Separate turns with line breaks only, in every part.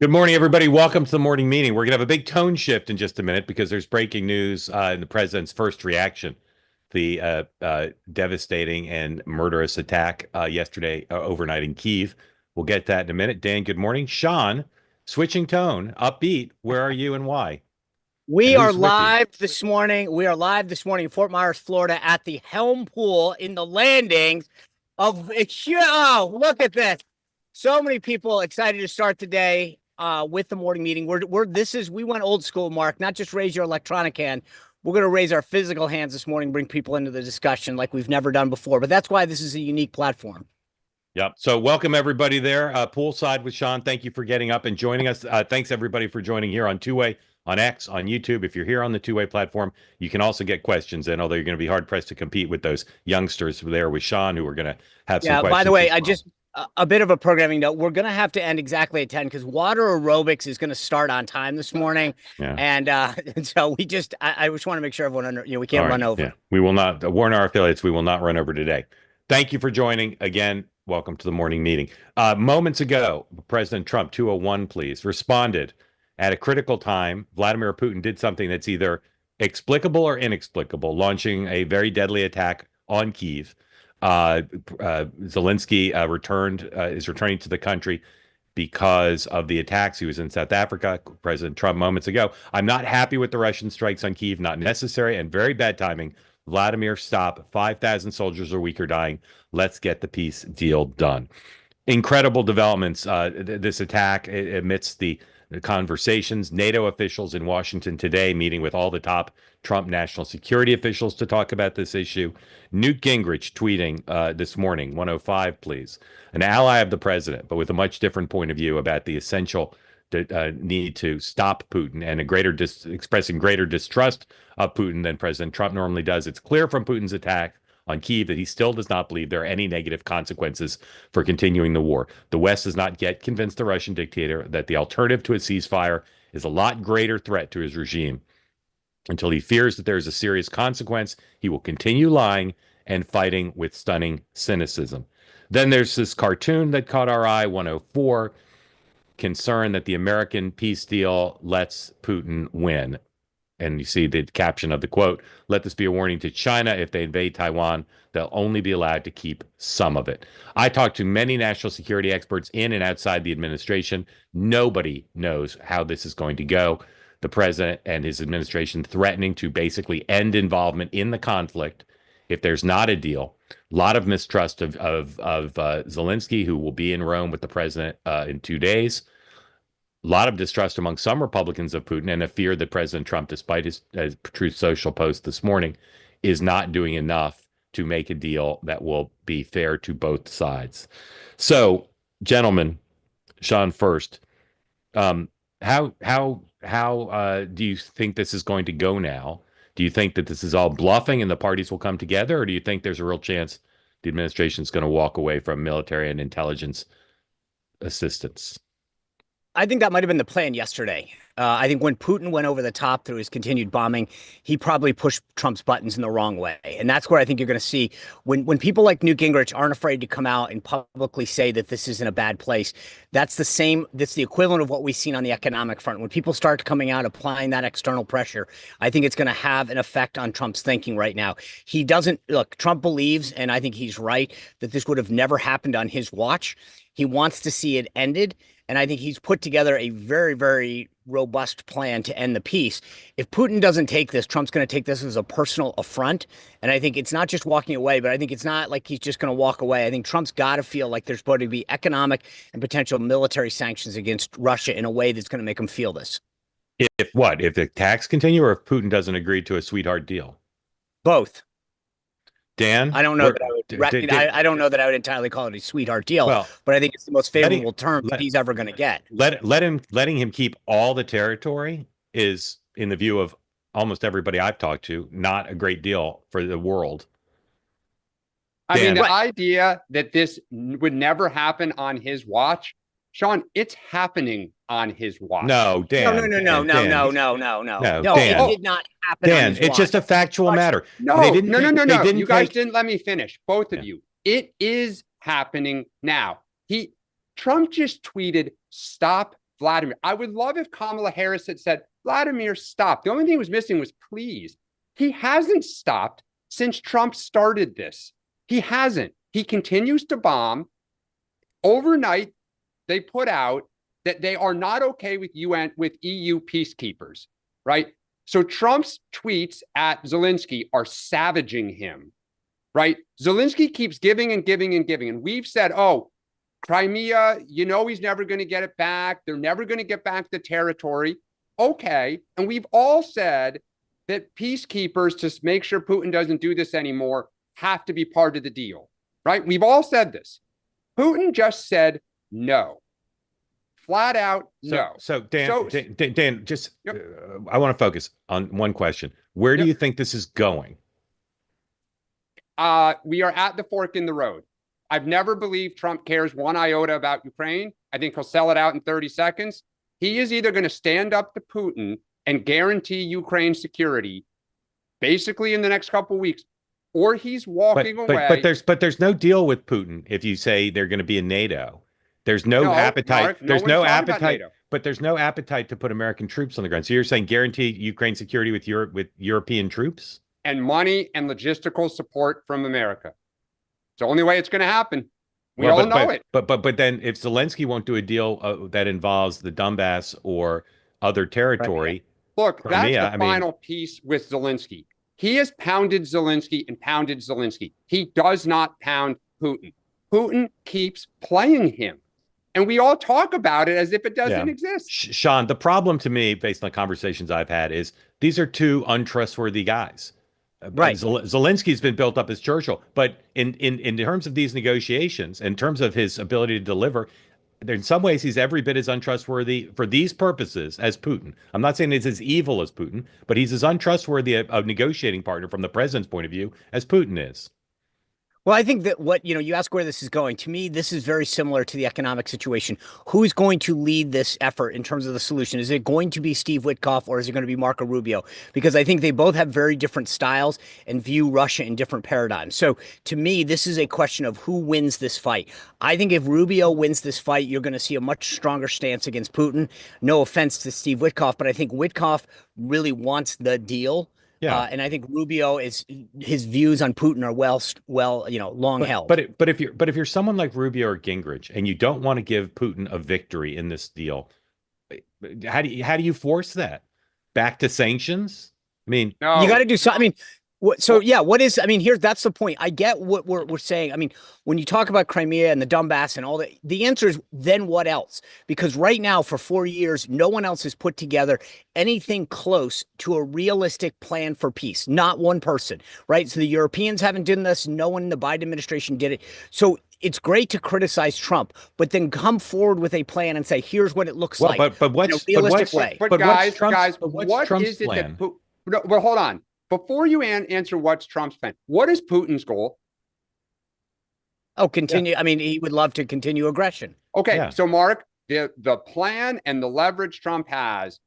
Good morning, everybody. Welcome to the morning meeting. We're going to have a big tone shift in just a minute because there's breaking news in the president's first reaction, the devastating and murderous attack yesterday overnight in Kyiv. We'll get that in a minute. Dan, good morning. Sean, switching tone, upbeat. Where are you and why? And
We are
who's with you?
live this morning. We are live this morning in Fort Myers, Florida, at the Helm Pool in the landings of. Oh, look at this! So many people excited to start the day with the morning meeting. We went old school, Mark. Not just raise your electronic hand. We're going to raise our physical hands this morning, bring people into the discussion like we've never done before. But that's why this is a unique platform.
Yep. So welcome everybody there. Poolside with Sean. Thank you for getting up and joining us. Thanks everybody for joining here on Two-Way, on X, on YouTube. If you're here on the Two-Way platform, you can also get questions in, although you're going to be hard pressed to compete with those youngsters there with Sean, who are going to have some
Yeah, by the
questions
way,
as well.
a bit of a programming note. We're going to have to end exactly at 10 because water aerobics is going to start on time this morning.
Yeah.
And so I just want to make sure everyone, we
All
can't
right.
run over.
Yeah. We will not warn our affiliates. We will not run over today. Thank you for joining again. Welcome to the morning meeting. Moments ago, President Trump, 201, please, responded at a critical time. Vladimir Putin did something that's either explicable or inexplicable, launching a very deadly attack on Kyiv. Zelensky is returning to the country because of the attacks. He was in South Africa. President Trump moments ago. I'm not happy with the Russian strikes on Kyiv. Not necessary and very bad timing. Vladimir, stop. 5,000 soldiers a week are dying. Let's get the peace deal done. Incredible developments. This attack amidst the conversations. NATO officials in Washington today meeting with all the top Trump national security officials to talk about this issue. Newt Gingrich tweeting this morning, 105, please. An ally of the president, but with a much different point of view about the essential need to stop Putin and expressing greater distrust of Putin than President Trump normally does. It's clear from Putin's attack on Kyiv that he still does not believe there are any negative consequences for continuing the war. The West has not yet convinced the Russian dictator that the alternative to a ceasefire is a lot greater threat to his regime. Until he fears that there is a serious consequence, he will continue lying and fighting with stunning cynicism. Then there's this cartoon that caught our eye, 104, concern that the American peace deal lets Putin win. And you see the caption of the quote, let this be a warning to China. If they invade Taiwan, they'll only be allowed to keep some of it. I talked to many national security experts in and outside the administration. Nobody knows how this is going to go. The president and his administration threatening to basically end involvement in the conflict if there's not a deal. A lot of mistrust of Zelensky, who will be in Rome with the president in 2 days. A lot of distrust among some Republicans of Putin and a fear that President Trump, despite his Truth Social post this morning, is not doing enough to make a deal that will be fair to both sides. So, gentlemen, Sean first, how do you think this is going to go now? Do you think that this is all bluffing and the parties will come together, or do you think there's a real chance the administration is going to walk away from military and intelligence assistance?
I think that might have been the plan yesterday. I think when Putin went over the top through his continued bombing, he probably pushed Trump's buttons in the wrong way. And that's where I think you're going to see when people like Newt Gingrich aren't afraid to come out and publicly say that this is in a bad place. That's the equivalent of what we've seen on the economic front. When people start coming out, applying that external pressure, I think it's going to have an effect on Trump's thinking right now. He doesn't look, Trump believes, and I think he's right, that this would have never happened on his watch. He wants to see it ended. And I think he's put together a very, very robust plan to end the peace. If Putin doesn't take this, Trump's going to take this as a personal affront. And I think it's not just walking away, but I think it's not like he's just going to walk away. I think Trump's got to feel like there's going to be economic and potential military sanctions against Russia in a way that's going to make him feel this.
If what? If the attacks continue or if Putin doesn't agree to a sweetheart deal?
Both.
Dan,
I don't know that I don't know that I would entirely call it a sweetheart deal,
well,
but I think it's the most favorable term that he's ever going to get.
letting him keep all the territory is, in the view of almost everybody I've talked to, not a great deal for the world.
I mean, the idea that this would never happen on his watch, Sean, it's happening on his watch.
No, Dan.
No.
No,
it did not happen.
Dan, it's just a factual matter.
No. You guys didn't let me finish. Both of you. It is happening now. Trump just tweeted, stop Vladimir. I would love if Kamala Harris had said, Vladimir, stop. The only thing he was missing was please. He hasn't stopped since Trump started this. He hasn't. He continues to bomb. Overnight, they put out that they are not okay with EU peacekeepers, right? So Trump's tweets at Zelensky are savaging him, right? Zelensky keeps giving and giving and giving. And we've said, oh, Crimea, you know he's never going to get it back. They're never going to get back the territory. Okay. And we've all said that peacekeepers, to make sure Putin doesn't do this anymore, have to be part of the deal, right? We've all said this. Putin just said no. Flat out, no.
So Dan, just I want to focus on one question. Where do you think this is going?
We are at the fork in the road. I've never believed Trump cares one iota about Ukraine. I think he'll sell it out in 30 seconds. He is either going to stand up to Putin and guarantee Ukraine security, basically in the next couple of weeks, or he's walking away.
But there's no deal with Putin if you say they're going to be in NATO. There's no appetite.
Mark,
there's no appetite. But there's no appetite to put American troops on the ground. So you're saying guarantee Ukraine security with European troops
and money and logistical support from America. It's the only way it's going to happen. We all know it.
But then if Zelensky won't do a deal that involves the Donbass or other territory,
look, Crimea, that's the final piece with Zelensky. He has pounded Zelensky and pounded Zelensky. He does not pound Putin. Putin keeps playing him. And we all talk about it as if it doesn't exist.
Sean, the problem to me, based on conversations I've had, is these are two untrustworthy guys. Right. Zelensky's been built up as Churchill, but in terms of these negotiations, in terms of his ability to deliver, in some ways he's every bit as untrustworthy for these purposes as Putin. I'm not saying he's as evil as Putin, but he's as untrustworthy a negotiating partner from the president's point of view as Putin is.
Well, I think that you ask where this is going. To me, this is very similar to the economic situation. Who's going to lead this effort in terms of the solution? Is it going to be Steve Witkoff or is it going to be Marco Rubio? Because I think they both have very different styles and view Russia in different paradigms. So to me, this is a question of who wins this fight. I think if Rubio wins this fight, you're going to see a much stronger stance against Putin. No offense to Steve Witkoff, but I think Witkoff really wants the deal. Yeah, and I think Rubio his views on Putin are long held.
But if you're someone like Rubio or Gingrich and you don't want to give Putin a victory in this deal, how do you force that back to sanctions? I mean,
no. You got to do something. I mean, that's the point. I get what we're saying. I mean, when you talk about Crimea and the Donbass and all that, the answer is then what else? Because right now, for 4 years, no one else has put together anything close to a realistic plan for peace. Not one person, right? So the Europeans haven't done this. No one in the Biden administration did it. So it's great to criticize Trump, but then come forward with a plan and say, here's what it looks like.
But what's Trump's plan? Well, hold on. Before you answer what's Trump's plan, what is Putin's goal?
Oh, continue. Yeah. I mean, he would love to continue aggression.
Okay, so Mark, the plan and the leverage Trump has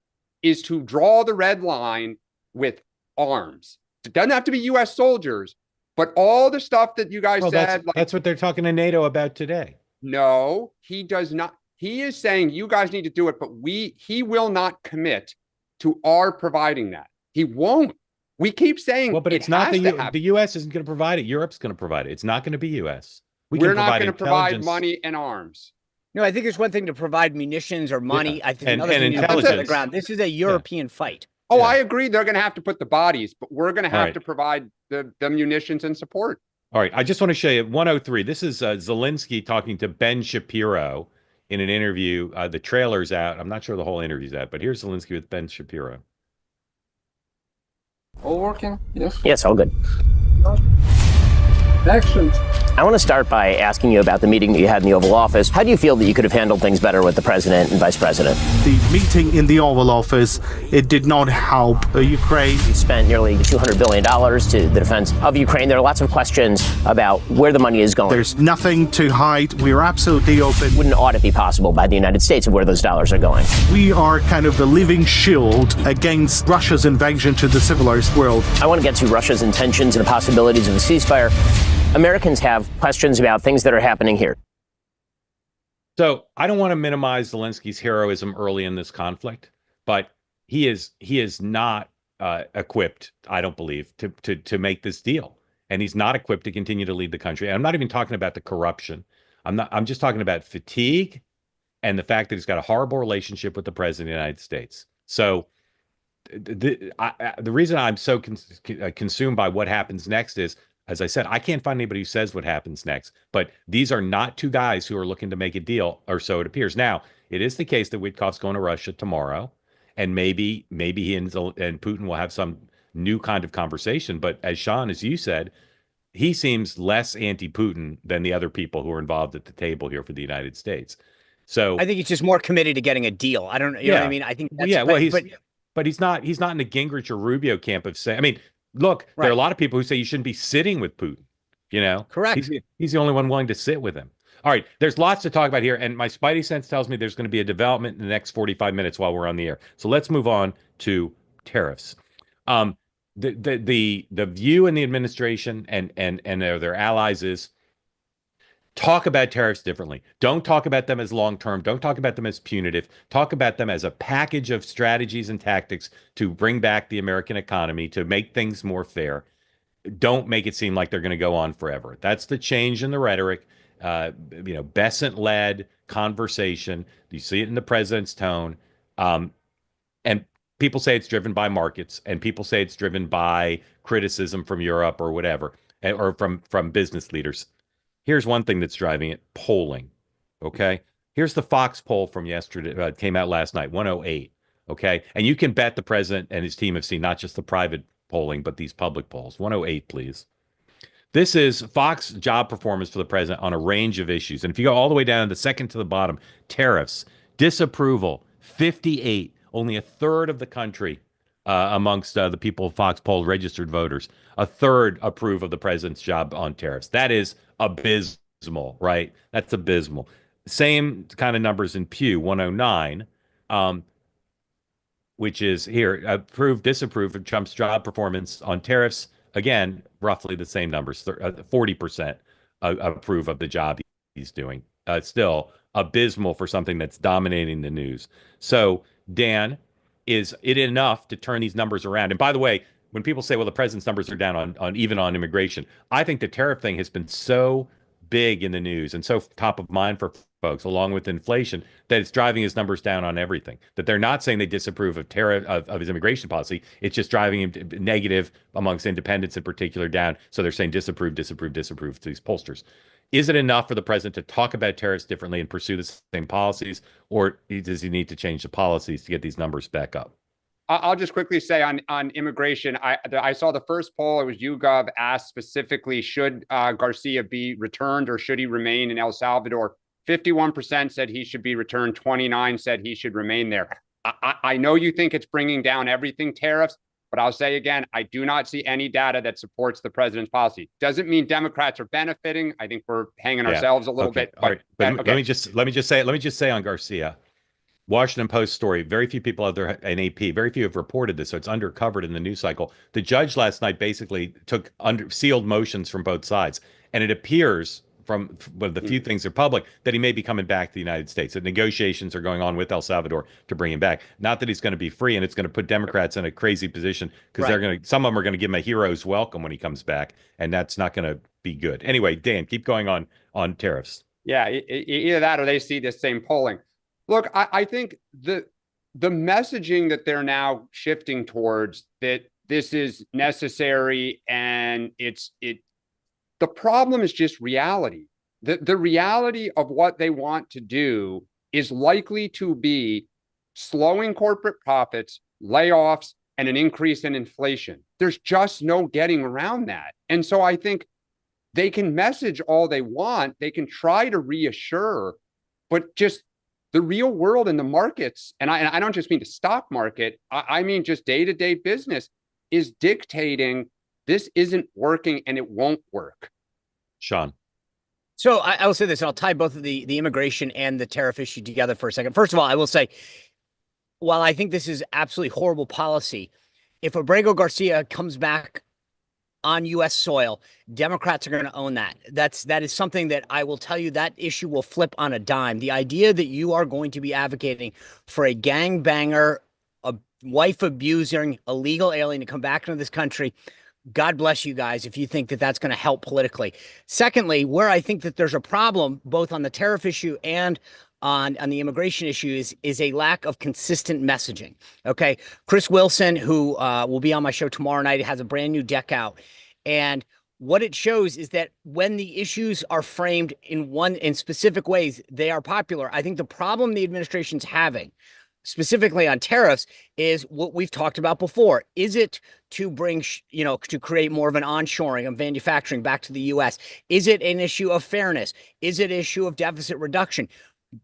is to draw the red line with arms. It doesn't have to be U.S. soldiers, but all the stuff that you guys said.
That's what they're talking to NATO about today.
No, he does not. He is saying you guys need to do it, but he will not commit to our providing that. He won't. We keep saying,
well, but it's not the U.S. isn't going to provide it. Europe's going to provide it. It's not going to be U.S.
We're not going to provide money and arms.
No, I think it's one thing to provide munitions or money.
Yeah.
I think
and
another thing
intelligence
on the ground. This is a European fight.
Oh, yeah. I agree. They're going to have to put the bodies, but we're going to have to provide the munitions and support.
All right. I just want to show you 103. This is Zelensky talking to Ben Shapiro in an interview. The trailer's out. I'm not sure the whole interview's out, but here's Zelensky with Ben Shapiro.
All working? Yes?
Yes, all good.
Action.
I want to start by asking you about the meeting that you had in the Oval Office. How do you feel that you could have handled things better with the president and vice president?
The meeting in the Oval Office, it did not help Ukraine.
You spent nearly $200 billion to the defense of Ukraine. There are lots of questions about where the money is going.
There's nothing to hide. We're absolutely open.
Would an audit be possible by the United States of where those dollars are going?
We are kind of the living shield against Russia's invasion to the civilized world.
I want to get to Russia's intentions and the possibilities of a ceasefire. Americans have questions about things that are happening here.
So I don't want to minimize Zelensky's heroism early in this conflict, but he is not equipped, I don't believe, to make this deal, and he's not equipped to continue to lead the country. And I'm not even talking about the corruption. I'm just talking about fatigue and the fact that he's got a horrible relationship with the president of the United States. So the reason I'm so consumed by what happens next is, as I said, I can't find anybody who says what happens next. But these are not two guys who are looking to make a deal, or so it appears. Now, it is the case that Witkoff's going to Russia tomorrow, and maybe he and Putin will have some new kind of conversation. But as Sean, as you said, he seems less anti-Putin than the other people who are involved at the table here for the United States. So
I think he's just more committed to getting a deal. I don't, you know what I mean? I think that's,
but he's not in the Gingrich or Rubio camp of saying, I mean, look, there are a lot of people who say you shouldn't be sitting with Putin, you know?
Correct.
He's the only one willing to sit with him. All right, there's lots to talk about here, and my spidey sense tells me there's going to be a development in the next 45 minutes while we're on the air. So let's move on to tariffs. The view in the administration and their allies is talk about tariffs differently. Don't talk about them as long-term. Don't talk about them as punitive. Talk about them as a package of strategies and tactics to bring back the American economy, to make things more fair. Don't make it seem like they're going to go on forever. That's the change in the rhetoric. Bessent-led conversation. You see it in the president's tone. And people say it's driven by markets, and people say it's driven by criticism from Europe or whatever, or from business leaders. Here's one thing that's driving it: polling. Okay. Here's the Fox poll from yesterday. Came out last night, 108. Okay. And you can bet the president and his team have seen not just the private polling, but these public polls. 108, please. This is Fox job performance for the president on a range of issues. And if you go all the way down the second to the bottom, tariffs, disapproval, 58, only a third of the country amongst the people Fox polled, registered voters, a third approve of the president's job on tariffs. That is abysmal, right? That's abysmal. Same kind of numbers in Pew, 109, which is here, approve, disapprove of Trump's job performance on tariffs. Again, roughly the same numbers, 40% approve of the job he's doing. Still abysmal for something that's dominating the news. So, Dan, is it enough to turn these numbers around? And by the way, when people say, well, the president's numbers are down on even on immigration, I think the tariff thing has been so big in the news and so top of mind for folks, along with inflation, that it's driving his numbers down on everything. That they're not saying they disapprove of tariff of his immigration policy. It's just driving him negative amongst independents in particular down. So they're saying disapprove to these pollsters. Is it enough for the president to talk about tariffs differently and pursue the same policies, or does he need to change the policies to get these numbers back up?
I'll just quickly say on immigration, I saw the first poll. It was YouGov asked specifically, should Garcia be returned or should he remain in El Salvador? 51% said he should be returned. 29 said he should remain there. I know you think it's bringing down everything tariffs, but I'll say again, I do not see any data that supports the president's policy. Doesn't mean Democrats are benefiting. I think we're hanging ourselves a little bit.
But let me just say on Garcia, Washington Post story. Very few people out there, and AP, very few have reported this, so it's undercovered in the news cycle. The judge last night basically took sealed motions from both sides, and it appears from the few things are public that he may be coming back to the United States. That negotiations are going on with El Salvador to bring him back. Not that he's going to be free, and it's going to put Democrats in a crazy position because some of them are going to give him a hero's welcome when he comes back, and that's not going to be good. Anyway, Dan, keep going on tariffs.
Yeah, either that or they see this same polling. Look, I think the messaging that they're now shifting towards, that this is necessary and the problem is just reality. The reality of what they want to do is likely to be slowing corporate profits, layoffs, and an increase in inflation. There's just no getting around that. And so I think they can message all they want. They can try to reassure, but just the real world and the markets, and I don't just mean the stock market, I mean just day-to-day business, is dictating this isn't working and it won't work.
Sean.
So I will say this, and I'll tie both of the immigration and the tariff issue together for a second. First of all, I will say, while I think this is absolutely horrible policy, if Abrego Garcia comes back on U.S. soil, Democrats are going to own that. That is something that I will tell you, that issue will flip on a dime. The idea that you are going to be advocating for a gangbanger, a wife abusing illegal alien to come back into this country, God bless you guys if you think that that's going to help politically. Secondly, where I think that there's a problem both on the tariff issue and on the immigration issue is a lack of consistent messaging. Okay. Chris Wilson, who will be on my show tomorrow night, has a brand new deck out. And what it shows is that when the issues are framed in specific ways, they are popular. I think the problem the administration's having, specifically on tariffs, is what we've talked about before. Is it to bring, to create more of an onshoring of manufacturing back to the U.S.? Is it an issue of fairness? Is it an issue of deficit reduction?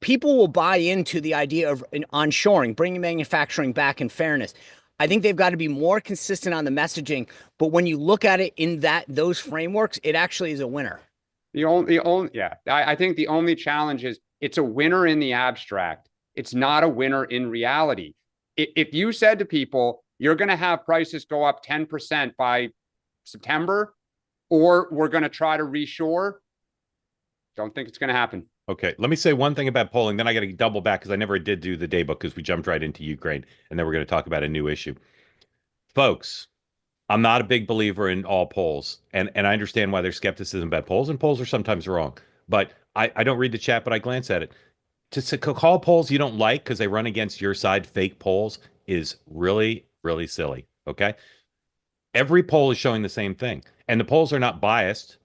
People will buy into the idea of an onshoring, bringing manufacturing back in fairness. I think they've got to be more consistent on the messaging, but when you look at it in those frameworks, it actually is a winner.
I think the only challenge is it's a winner in the abstract. It's not a winner in reality. If you said to people, you're going to have prices go up 10% by September, or we're going to try to reshore, don't think it's going to happen.
Okay, let me say one thing about polling, then I got to double back because I never did do the daybook because we jumped right into Ukraine, and then we're going to talk about a new issue. Folks, I'm not a big believer in all polls, and I understand why there's skepticism about polls, and polls are sometimes wrong. But I don't read the chat, but I glance at it. To call polls you don't like because they run against your side, fake polls, is really, really silly, okay? Every poll is showing the same thing, and the polls are not biased.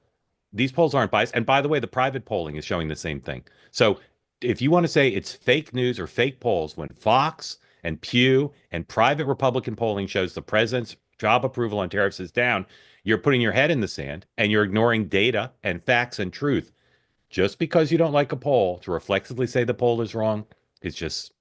These polls aren't biased. And by the way, the private polling is showing the same thing. So if you want to say it's fake news or fake polls, when Fox and Pew and private Republican polling shows the president's job approval on tariffs is down, you're putting your head in the sand and you're ignoring data and facts and truth. Just because you don't like a poll, to reflexively say the poll is wrong, it's just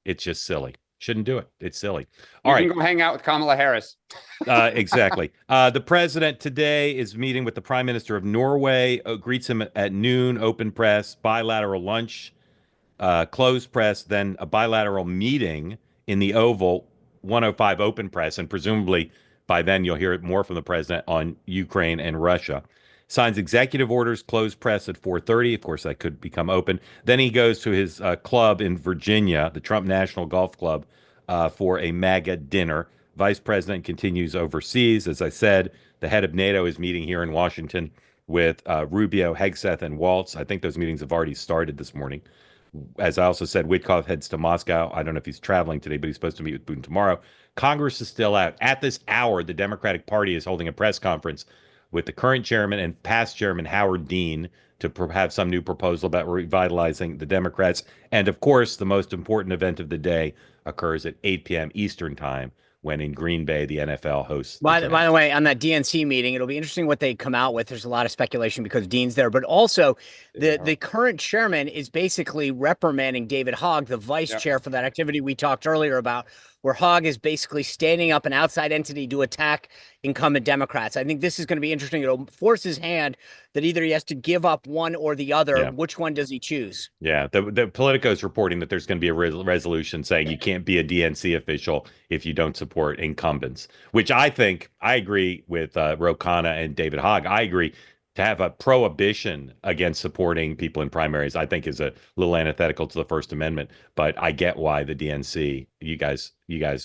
silly. Shouldn't do it. It's silly.
All right. You can go hang out with Kamala Harris.
Exactly. The president today is meeting with the prime minister of Norway, greets him at noon, open press, bilateral lunch, closed press, then a bilateral meeting in the Oval, 105 open press, and presumably by then you'll hear more from the president on Ukraine and Russia. Signs executive orders, closed press at 4:30. Of course, that could become open. Then he goes to his club in Virginia, the Trump National Golf Club, for a MAGA dinner. Vice President continues overseas. As I said, the head of NATO is meeting here in Washington with Rubio, Hegseth, and Waltz. I think those meetings have already started this morning. As I also said, Witkoff heads to Moscow. I don't know if he's traveling today, but he's supposed to meet with Putin tomorrow. Congress is still out. At this hour, the Democratic Party is holding a press conference with the current chairman and past chairman Howard Dean to have some new proposal about revitalizing the Democrats. And of course, the most important event of the day occurs at 8 p.m. Eastern time, when in Green Bay, the NFL hosts.
By the way, on that DNC meeting, it'll be interesting what they come out with. There's a lot of speculation because Dean's there, but also the current chairman is basically reprimanding David Hogg, the vice chair, for that activity we talked earlier about, where Hogg is basically standing up an outside entity to attack incumbent Democrats. I think this is going to be interesting. It'll force his hand that either he has to give up one or the other. Yeah. Which one does he choose?
Yeah, the Politico is reporting that there's going to be a resolution saying you can't be a DNC official if you don't support incumbents, which I think I agree with Ro Khanna and David Hogg. I agree. To have a prohibition against supporting people in primaries, I think is a little antithetical to the First Amendment. But I get why the DNC, you guys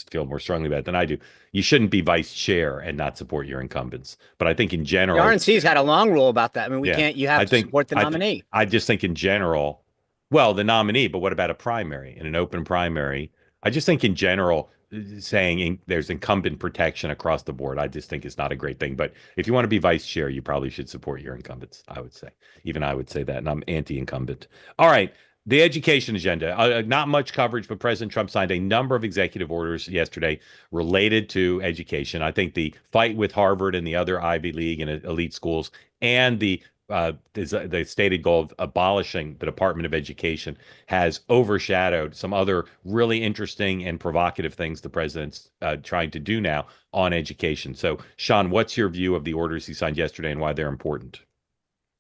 feel more strongly about it than I do. You shouldn't be vice chair and not support your incumbents. But I think in general,
the RNC's had a long rule about that. I mean, you have to support the nominee.
I just think in general, well, the nominee, but what about a primary, in an open primary? I just think in general, saying there's incumbent protection across the board, I just think is not a great thing. But if you want to be vice chair, you probably should support your incumbents, I would say. Even I would say that, and I'm anti-incumbent. All right, the education agenda. Not much coverage, but President Trump signed a number of executive orders yesterday related to education. I think the fight with Harvard and the other Ivy League and elite schools, and the stated goal of abolishing the Department of Education has overshadowed some other really interesting and provocative things the president's trying to do now on education. So, Sean, what's your view of the orders he signed yesterday and why they're important?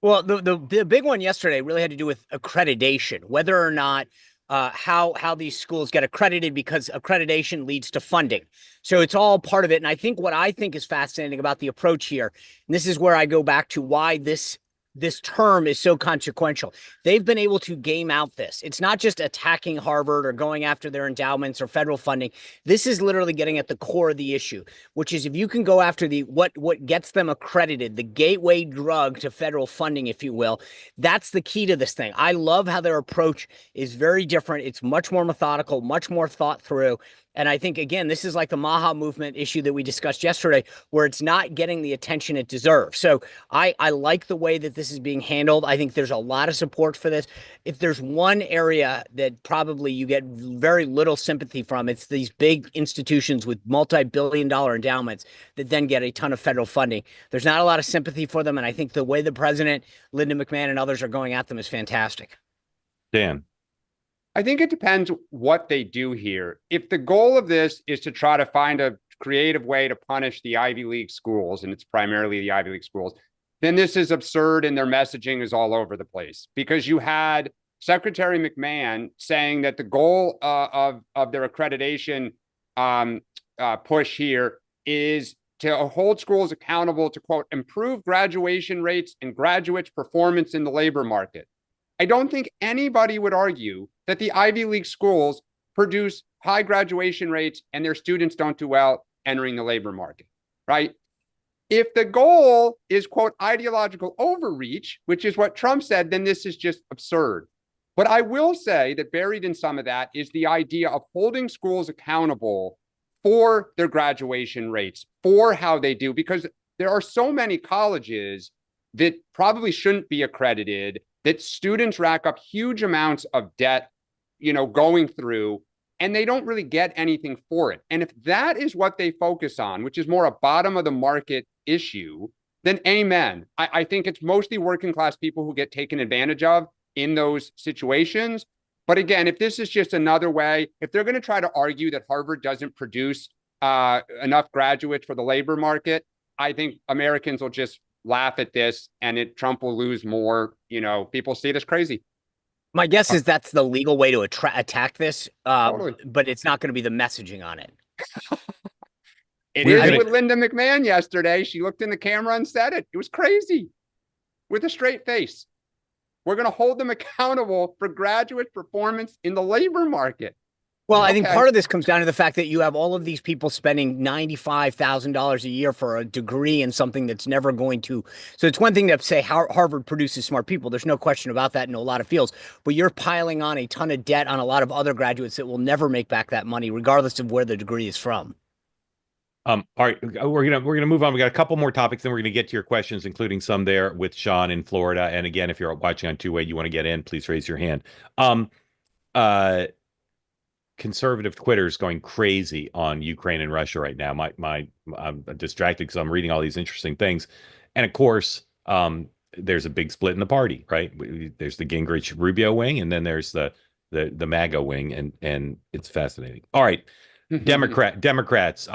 Well, the big one yesterday really had to do with accreditation, whether or not how these schools get accredited, because accreditation leads to funding. So it's all part of it. And I think what I think is fascinating about the approach here, and this is where I go back to why this term is so consequential. They've been able to game out this. It's not just attacking Harvard or going after their endowments or federal funding. This is literally getting at the core of the issue, which is if you can go after the what gets them accredited, the gateway drug to federal funding, if you will, that's the key to this thing. I love how their approach is very different. It's much more methodical, much more thought through. And I think, again, this is like the Maha movement issue that we discussed yesterday, where it's not getting the attention it deserves. So I like the way that this is being handled. I think there's a lot of support for this. If there's one area that probably you get very little sympathy from, it's these big institutions with multi-billion-dollar endowments that then get a ton of federal funding. There's not a lot of sympathy for them. And I think the way the president, Linda McMahon, and others are going at them is fantastic.
Dan.
I think it depends what they do here. If the goal of this is to try to find a creative way to punish the Ivy League schools, and it's primarily the Ivy League schools, then this is absurd and their messaging is all over the place. Because you had Secretary McMahon saying that the goal of their accreditation push here is to hold schools accountable to, quote, improve graduation rates and graduates' performance in the labor market. I don't think anybody would argue that the Ivy League schools produce high graduation rates and their students don't do well entering the labor market, right? If the goal is, quote, ideological overreach, which is what Trump said, then this is just absurd. But I will say that buried in some of that is the idea of holding schools accountable for their graduation rates, for how they do, because there are so many colleges that probably shouldn't be accredited, that students rack up huge amounts of debt, going through, and they don't really get anything for it. And if that is what they focus on, which is more a bottom of the market issue, then amen. I think it's mostly working class people who get taken advantage of in those situations. But again, if this is just another way, if they're going to try to argue that Harvard doesn't produce enough graduates for the labor market, I think Americans will just laugh at this and Trump will lose more. People see it as crazy.
My guess is that's the legal way to attack this,
Totally.
but it's not going to be the messaging on it.
It is with Linda McMahon yesterday. She looked in the camera and said it. It was crazy with a straight face. We're going to hold them accountable for graduate performance in the labor market.
Well, I think part of this comes down to the fact that you have all of these people spending $95,000 a year for a degree in something that's never going to. So it's one thing to say Harvard produces smart people. There's no question about that in a lot of fields. But you're piling on a ton of debt on a lot of other graduates that will never make back that money, regardless of where the degree is from.
All right, we're gonna move on. We got a couple more topics, then we're gonna get to your questions, including some there with Sean in Florida. And again, if you're watching on two-way, you want to get in, please raise your hand. Conservative Twitter's going crazy on Ukraine and Russia right now. I'm distracted because I'm reading all these interesting things, and of course, there's a big split in the party, right? There's the Gingrich Rubio wing, and then there's the MAGA wing, and it's fascinating. All right, Democrats.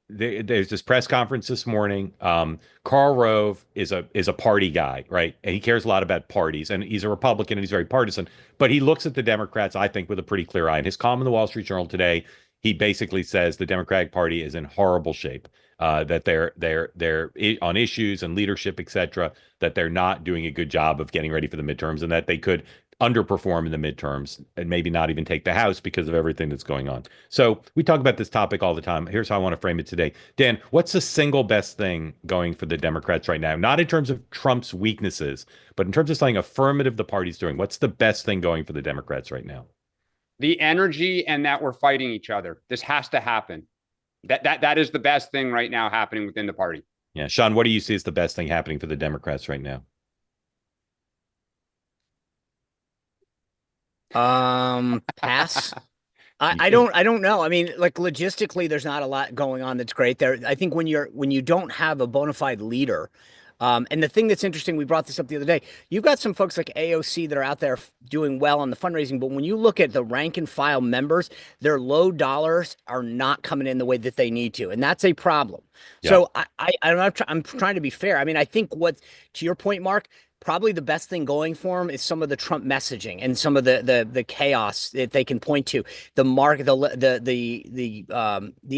There's this press conference this morning. Karl Rove is a party guy, right? And he cares a lot about parties, and he's a Republican and he's very partisan. But he looks at the Democrats, I think, with a pretty clear eye. In his column in the Wall Street Journal today, he basically says the Democratic Party is in horrible shape. That they're on issues and leadership, etc. That they're not doing a good job of getting ready for the midterms, and that they could underperform in the midterms and maybe not even take the House because of everything that's going on. So we talk about this topic all the time. Here's how I want to frame it today. Dan, what's the single best thing going for the Democrats right now? Not in terms of Trump's weaknesses, but in terms of something affirmative the party's doing. What's the best thing going for the Democrats right now?
The energy and that we're fighting each other. This has to happen. That is the best thing right now happening within the party.
Yeah. Sean, what do you see as the best thing happening for the Democrats right now?
Pass. I don't know. I mean, like logistically, there's not a lot going on that's great there. I think when you don't have a bona fide leader, and the thing that's interesting, we brought this up the other day, you've got some folks like AOC that are out there doing well on the fundraising, but when you look at the rank and file members, their low dollars are not coming in the way that they need to. And that's a problem. Yeah. So I'm trying to be fair. I mean, I think to your point, Mark, probably the best thing going for him is some of the Trump messaging and some of the chaos that they can point to, the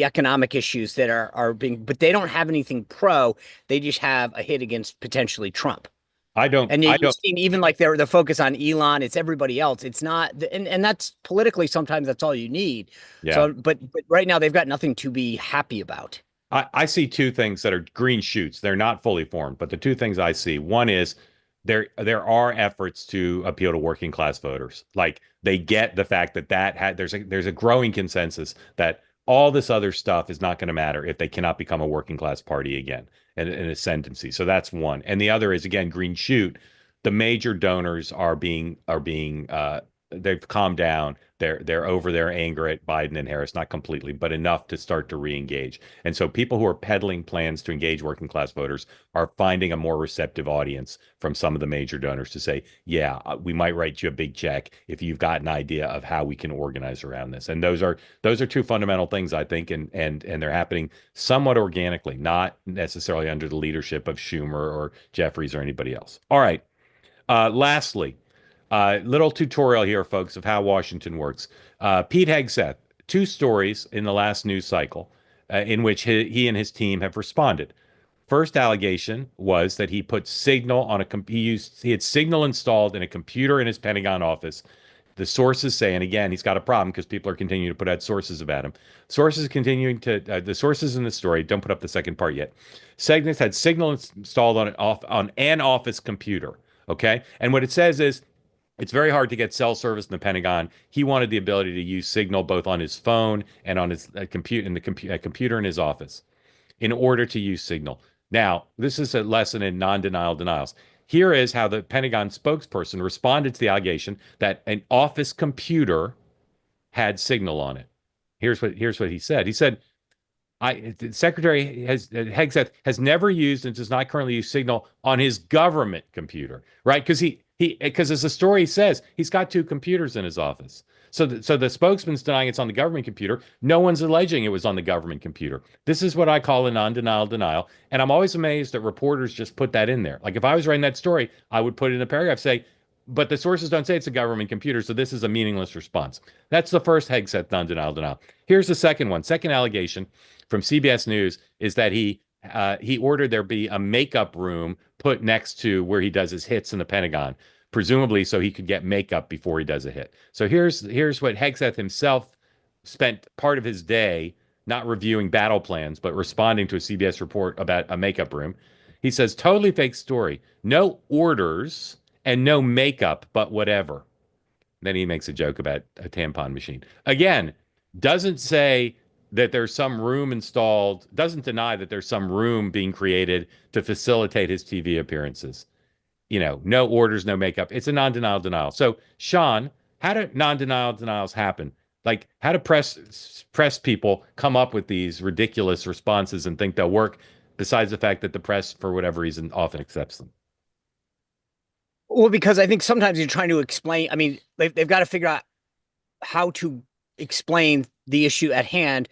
economic issues that are being, but they don't have anything pro. They just have a hit against potentially Trump. And you've seen even like the focus on Elon, it's everybody else. It's not, and that's politically, sometimes that's all you need.
Yeah.
So, but right now they've got nothing to be happy about.
I see two things that are green shoots. They're not fully formed, but the two things I see, one is there are efforts to appeal to working class voters. Like they get the fact that there's a growing consensus that all this other stuff is not going to matter if they cannot become a working class party again in ascendancy. So that's one. And the other is, again, green shoot. The major donors are being they've calmed down. They're over their anger at Biden and Harris, not completely, but enough to start to re-engage. And so people who are peddling plans to engage working class voters are finding a more receptive audience from some of the major donors to say, yeah, we might write you a big check if you've got an idea of how we can organize around this. And those are two fundamental things, I think, and they're happening somewhat organically, not necessarily under the leadership of Schumer or Jeffries or anybody else. All right. Lastly, little tutorial here, folks, of how Washington works. Pete Hegseth, two stories in the last news cycle in which he and his team have responded. First allegation was that he put Signal on he had Signal installed in a computer in his Pentagon office. The sources say, and again, he's got a problem because people are continuing to put out sources about him. The sources in the story, don't put up the second part yet. Segnet had Signal installed on an office computer. Okay. And what it says is, it's very hard to get cell service in the Pentagon. He wanted the ability to use Signal both on his phone and on his computer in his office in order to use Signal. Now, this is a lesson in non-denial denials. Here is how the Pentagon spokesperson responded to the allegation that an office computer had Signal on it. Here's what he said. He said, Secretary Hegseth has never used and does not currently use Signal on his government computer, right? Because as the story says, he's got two computers in his office. So the spokesman's denying it's on the government computer. No one's alleging it was on the government computer. This is what I call a non-denial denial. And I'm always amazed that reporters just put that in there. Like if I was writing that story, I would put it in a paragraph, say, but the sources don't say it's a government computer, so this is a meaningless response. That's the first Hegseth non-denial denial. Here's the second one. Second allegation from CBS News is that he ordered there be a makeup room put next to where he does his hits in the Pentagon, presumably so he could get makeup before he does a hit. So here's what Hegseth himself spent part of his day not reviewing battle plans, but responding to a CBS report about a makeup room. He says, totally fake story. No orders and no makeup, but whatever. Then he makes a joke about a tampon machine. Again, doesn't say that there's some room installed, doesn't deny that there's some room being created to facilitate his TV appearances. You know, no orders, no makeup. It's a non-denial denial. So, Sean, how do non-denial denials happen? Like, how do press people come up with these ridiculous responses and think they'll work, besides the fact that the press, for whatever reason, often accepts them?
Well, because I think sometimes you're trying to explain. I mean, they've got to figure out how to explain the issue at hand,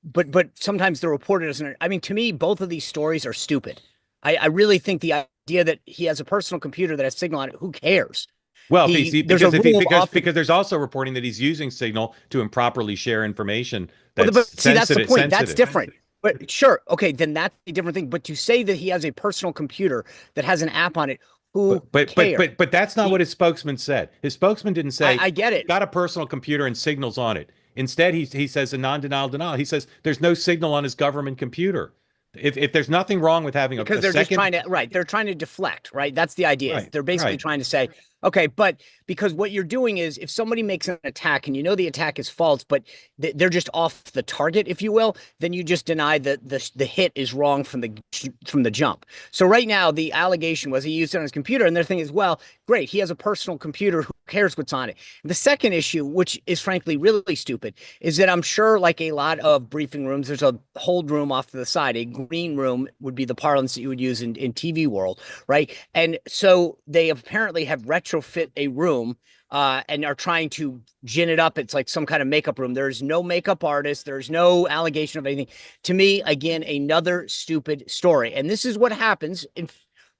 but sometimes the reporter doesn't. I mean, to me, both of these stories are stupid. I really think the idea that he has a personal computer that has Signal on it, who cares?
Well, because there's also reporting that he's using Signal to improperly share information. That's
that's the point. That's different. But sure, okay, then that's a different thing. But to say that he has a personal computer that has an app on it, but
that's not what his spokesman said. His spokesman didn't say,
I get it.
Got a personal computer and Signal's on it. Instead, he says a non-denial denial. He says there's no Signal on his government computer. If there's nothing wrong with having
because they're just trying to they're trying to deflect, right? That's the idea. Right, they're basically trying to say, okay, but because what you're doing is if somebody makes an attack and you know the attack is false, but they're just off the target, if you will, then you just deny that the hit is wrong from the jump. So right now the allegation was he used it on his computer, and their thing is, well, great, he has a personal computer, who cares what's on it? The second issue, which is frankly really stupid, is that I'm sure like a lot of briefing rooms, there's a hold room off to the side. A green room would be the parlance that you would use in TV world, right? And so they apparently have retrofit a room and are trying to gin it up. It's like some kind of makeup room. There's no makeup artist. There's no allegation of anything. To me, again, another stupid story. And this is what happens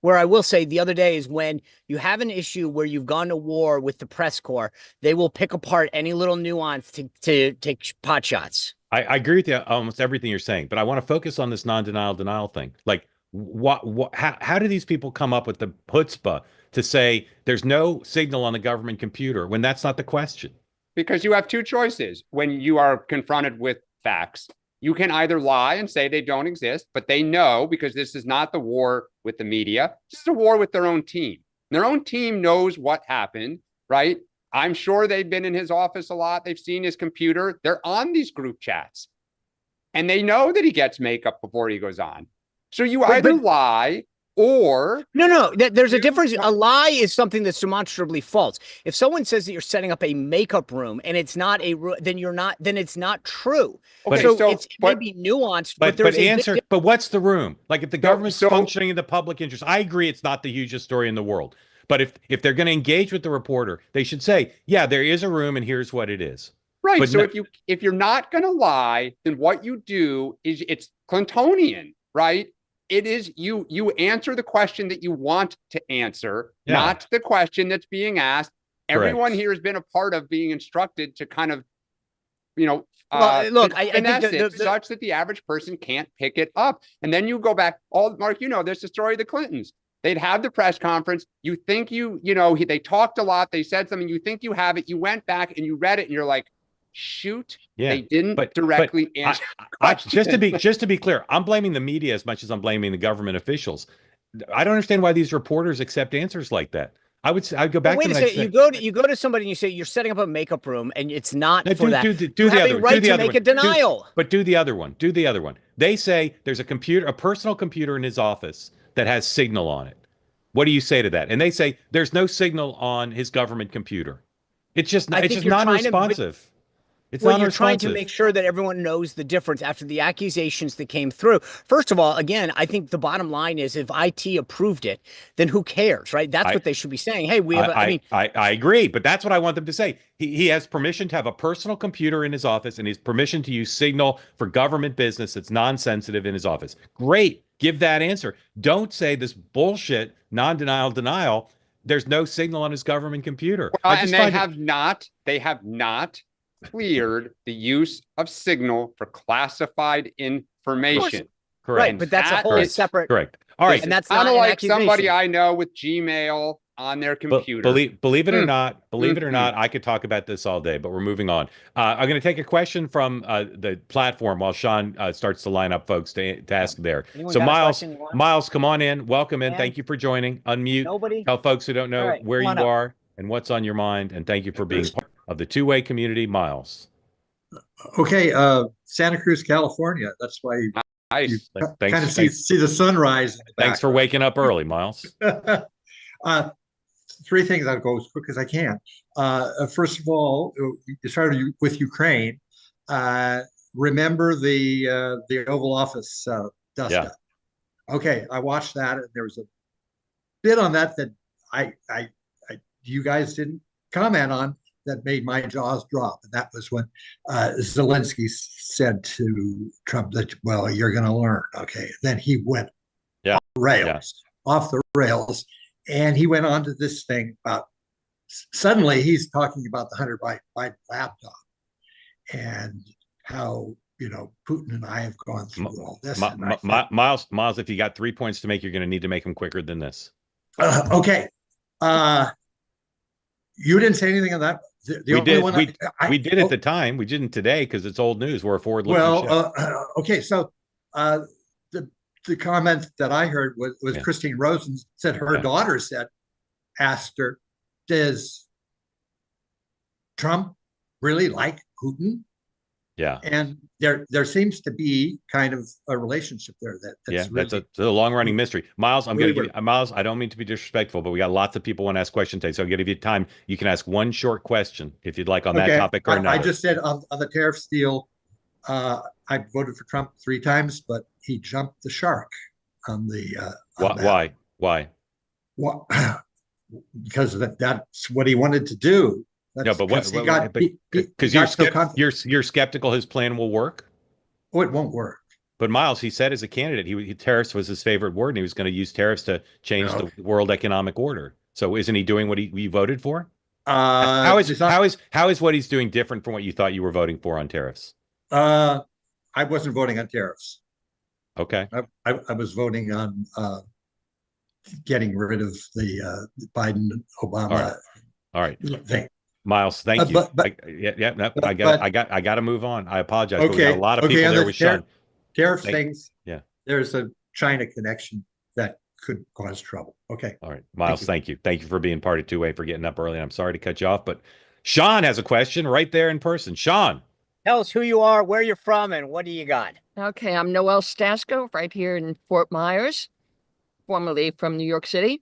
Where I will say the other day is when you have an issue where you've gone to war with the press corps, they will pick apart any little nuance to take pot shots.
I agree with you almost everything you're saying, but I want to focus on this non-denial denial thing. Like, how do these people come up with the chutzpah to say there's no signal on the government computer when that's not the question?
Because you have two choices when you are confronted with facts. You can either lie and say they don't exist, but they know, because this is not the war with the media. This is a war with their own team. Their own team knows what happened, right? I'm sure they've been in his office a lot. They've seen his computer. They're on these group chats. And they know that he gets makeup before he goes on. So you either lie or...
No, there's a difference. A lie is something that's demonstrably false. If someone says that you're setting up a makeup room and it's not then it's not true.
Okay,
so it may be nuanced,
but what's the room? Like, if the government's functioning in the public interest, I agree it's not the hugest story in the world. But if they're going to engage with the reporter, they should say, yeah, there is a room and here's what it is.
Right.
But
so if you're not going to lie, then what you do is it's Clintonian, right? It is you answer the question that you want to answer, not the question that's being asked.
Correct.
Everyone here has been a part of being instructed to kind of, look,
I think
such that the average person can't pick it up. And then you go back, Mark, there's the story of the Clintons. They'd have the press conference. You think they talked a lot. They said something. You think you have it. You went back and you read it and you're like, shoot, they didn't directly answer.
Just to be clear, I'm blaming the media as much as I'm blaming the government officials. I don't understand why these reporters accept answers like that. I'd go back.
Wait a second. You go to somebody and you say you're setting up a makeup room and it's not for that. You have a right to make a denial.
But do the other one. Do the other one. They say there's a personal computer in his office that has signal on it. What do you say to that? And they say there's no signal on his government computer. It's just non-responsive.
You're trying to make sure that everyone knows the difference after the accusations that came through. First of all, again, I think the bottom line is if IT approved it, then who cares, right? That's what they should be saying. Hey,
I agree, but that's what I want them to say. He has permission to have a personal computer in his office, and he's permission to use Signal for government business that's non-sensitive in his office. Great. Give that answer. Don't say this bullshit non-denial denial. There's no signal on his government computer.
And they have not cleared the use of Signal for classified information.
Correct.
Right, but that's a whole separate.
Correct. All right.
And that's
not
not
like somebody I know with Gmail on their computer.
Believe it or not, I could talk about this all day, but we're moving on. I'm going to take a question from the platform while Sean starts to line up folks to ask there. So Miles, come on in. Welcome in. Thank you for joining. Unmute. Tell folks who don't know where you are and what's on your mind. And thank you for being part of the two-way community, Miles.
Okay, Santa Cruz, California. That's why you kind of see the sunrise.
Thanks for waking up early, Miles.
Three things. I'll go as quick as I can. First of all, you started with Ukraine. Remember the Oval Office dust-up. Okay, I watched that, and there was a bit on that you guys didn't comment on. That made my jaws drop. And that was when Zelensky said to Trump that, well, you're going to learn. Okay. Then he went off the rails. And he went on to this thing about, suddenly he's talking about the 100-byte laptop and how, Putin and I have gone through all this.
Miles, if you got 3 points to make, you're going to need to make them quicker than this.
Okay. You didn't say anything on that.
We did at the time. We didn't today because it's old news. We're a forward-looking show.
Okay. So the comment that I heard was Christine Rosen said her daughter asked her, does Trump really like Putin?
Yeah.
And there seems to be kind of a relationship there. That's
a long-running mystery. Miles, I'm going to give you, Miles, I don't mean to be disrespectful, but we got lots of people want to ask questions today. So I'm going to give you time. You can ask one short question if you'd like on that topic or another.
I just said on the tariff deal, I voted for Trump 3 times, but he jumped the shark on the.
Why?
Well, because that's what he wanted to do.
Because you're skeptical his plan will work?
Oh, it won't work.
But Miles, he said as a candidate, tariffs was his favorite word, and he was going to use tariffs to change the world economic order. So isn't he doing what he voted for? How is what he's doing different from what you thought you were voting for on tariffs?
I wasn't voting on tariffs.
Okay.
I was voting on getting rid of the Biden-Obama
All right.
thing.
Miles, thank you. I got to move on. I apologize. But we got a lot of people there with Sean.
Tariff things.
Yeah.
There's a China connection that could cause trouble. Okay.
All right. Miles, thank you. Thank you for being part of Two-Way, for getting up early. I'm sorry to cut you off, but Sean has a question right there in person. Sean.
Tell us who you are, where you're from, and what do you got?
Okay, I'm Noelle Stasko, right here in Fort Myers, formerly from New York City.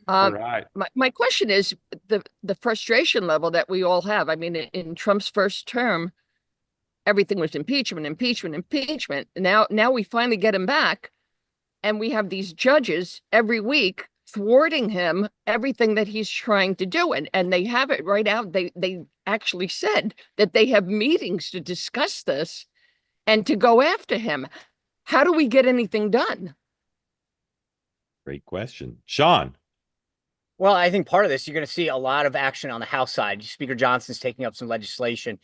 All right.
My question is the frustration level that we all have. I mean, in Trump's first term, everything was impeachment. Now we finally get him back, and we have these judges every week thwarting him, everything that he's trying to do. And they have it right out. They actually said that they have meetings to discuss this and to go after him. How do we get anything done?
Great question. Sean.
Well, I think part of this, you're going to see a lot of action on the House side. Speaker Johnson's taking up some legislation.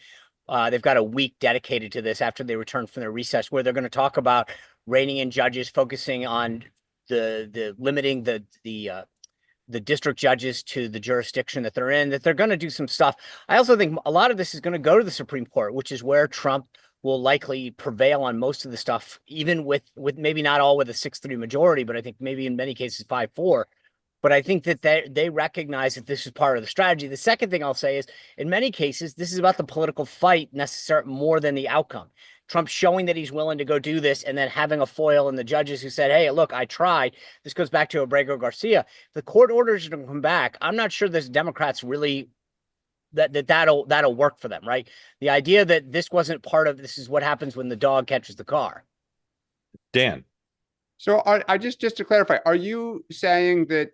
They've got a week dedicated to this after they return from their recess, where they're going to talk about reining in judges, focusing on the limiting the district judges to the jurisdiction that they're in, that they're going to do some stuff. I also think a lot of this is going to go to the Supreme Court, which is where Trump will likely prevail on most of the stuff, even with maybe not all with a 6-3 majority, but I think maybe in many cases 5-4. But I think that they recognize that this is part of the strategy. The second thing I'll say is, in many cases, this is about the political fight more than the outcome. Trump showing that he's willing to go do this, and then having a foil in the judges who said, hey, look, I tried. This goes back to Abrego Garcia. The court orders are going to come back. I'm not sure there's Democrats really that'll work for them, right? The idea that this wasn't part of this is what happens when the dog catches the car.
Dan.
So I just to clarify, are you saying that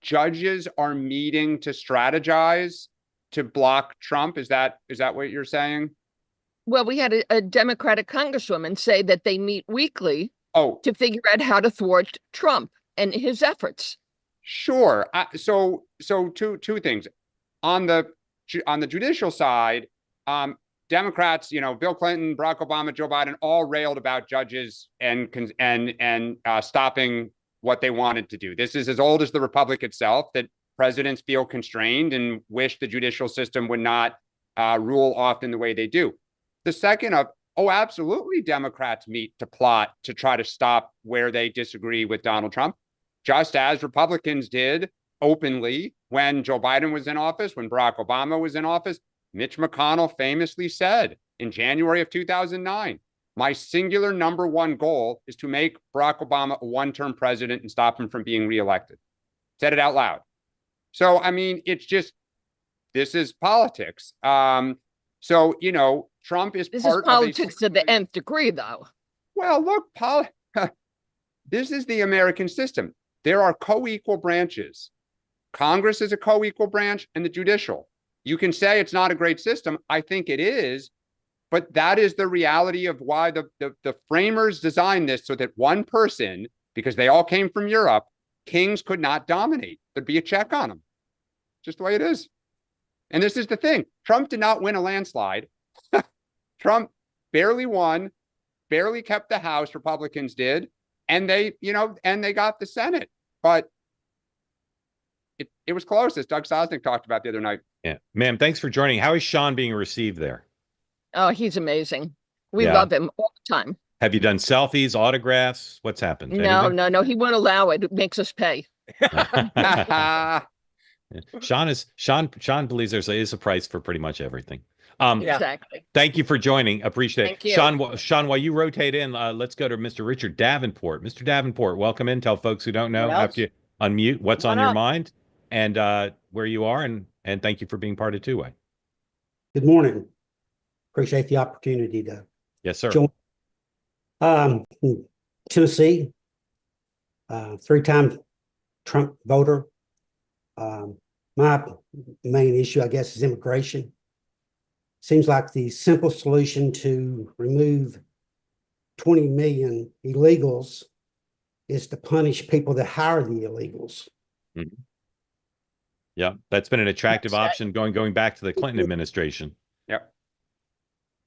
judges are meeting to strategize to block Trump? Is that what you're saying?
Well, we had a Democratic congresswoman say that they meet weekly to figure out how to thwart Trump and his efforts.
Sure. So two things. On the judicial side, Democrats, Bill Clinton, Barack Obama, Joe Biden, all railed about judges and stopping what they wanted to do. This is as old as the Republic itself, that presidents feel constrained and wish the judicial system would not rule often the way they do. The second absolutely, Democrats meet to plot to try to stop where they disagree with Donald Trump, just as Republicans did openly when Joe Biden was in office, when Barack Obama was in office. Mitch McConnell famously said in January of 2009, my singular number one goal is to make Barack Obama a one-term president and stop him from being reelected. Said it out loud. So, I mean, it's just, this is politics. Trump is
this part is politics to the nth degree, though.
Well, look, this is the American system. There are co-equal branches. Congress is a co-equal branch, and the judicial. You can say it's not a great system. I think it is. But that is the reality of why the framers designed this, so that one person, because they all came from Europe, kings could not dominate. There'd be a check on them. Just the way it is. And this is the thing. Trump did not win a landslide. Trump barely won, barely kept the House, Republicans did, and they got the Senate. But it was close, as Doug Sosnick talked about the other night.
Yeah. Ma'am, thanks for joining. How is Sean being received there?
Oh, he's amazing. We love him all the time.
Have you done selfies, autographs? What's happened?
No. He won't allow it. It makes us pay. Sean
believes there is a price for pretty much everything.
Exactly.
Thank you for joining. Appreciate it.
Thank you.
Sean, while you rotate in, let's go to Mr. Richard Davenport. Mr. Davenport, welcome in. Tell folks who don't know, after you unmute, what's on your mind and where you are, and thank you for being part of Two-Way.
Good morning. Appreciate the opportunity to join. Tennessee, 3-time Trump voter. My main issue, I guess, is immigration. Seems like the simple solution to remove 20 million illegals is to punish people that hire the illegals.
Mhm. Yeah, that's been an attractive option going back to the Clinton administration.
Yep.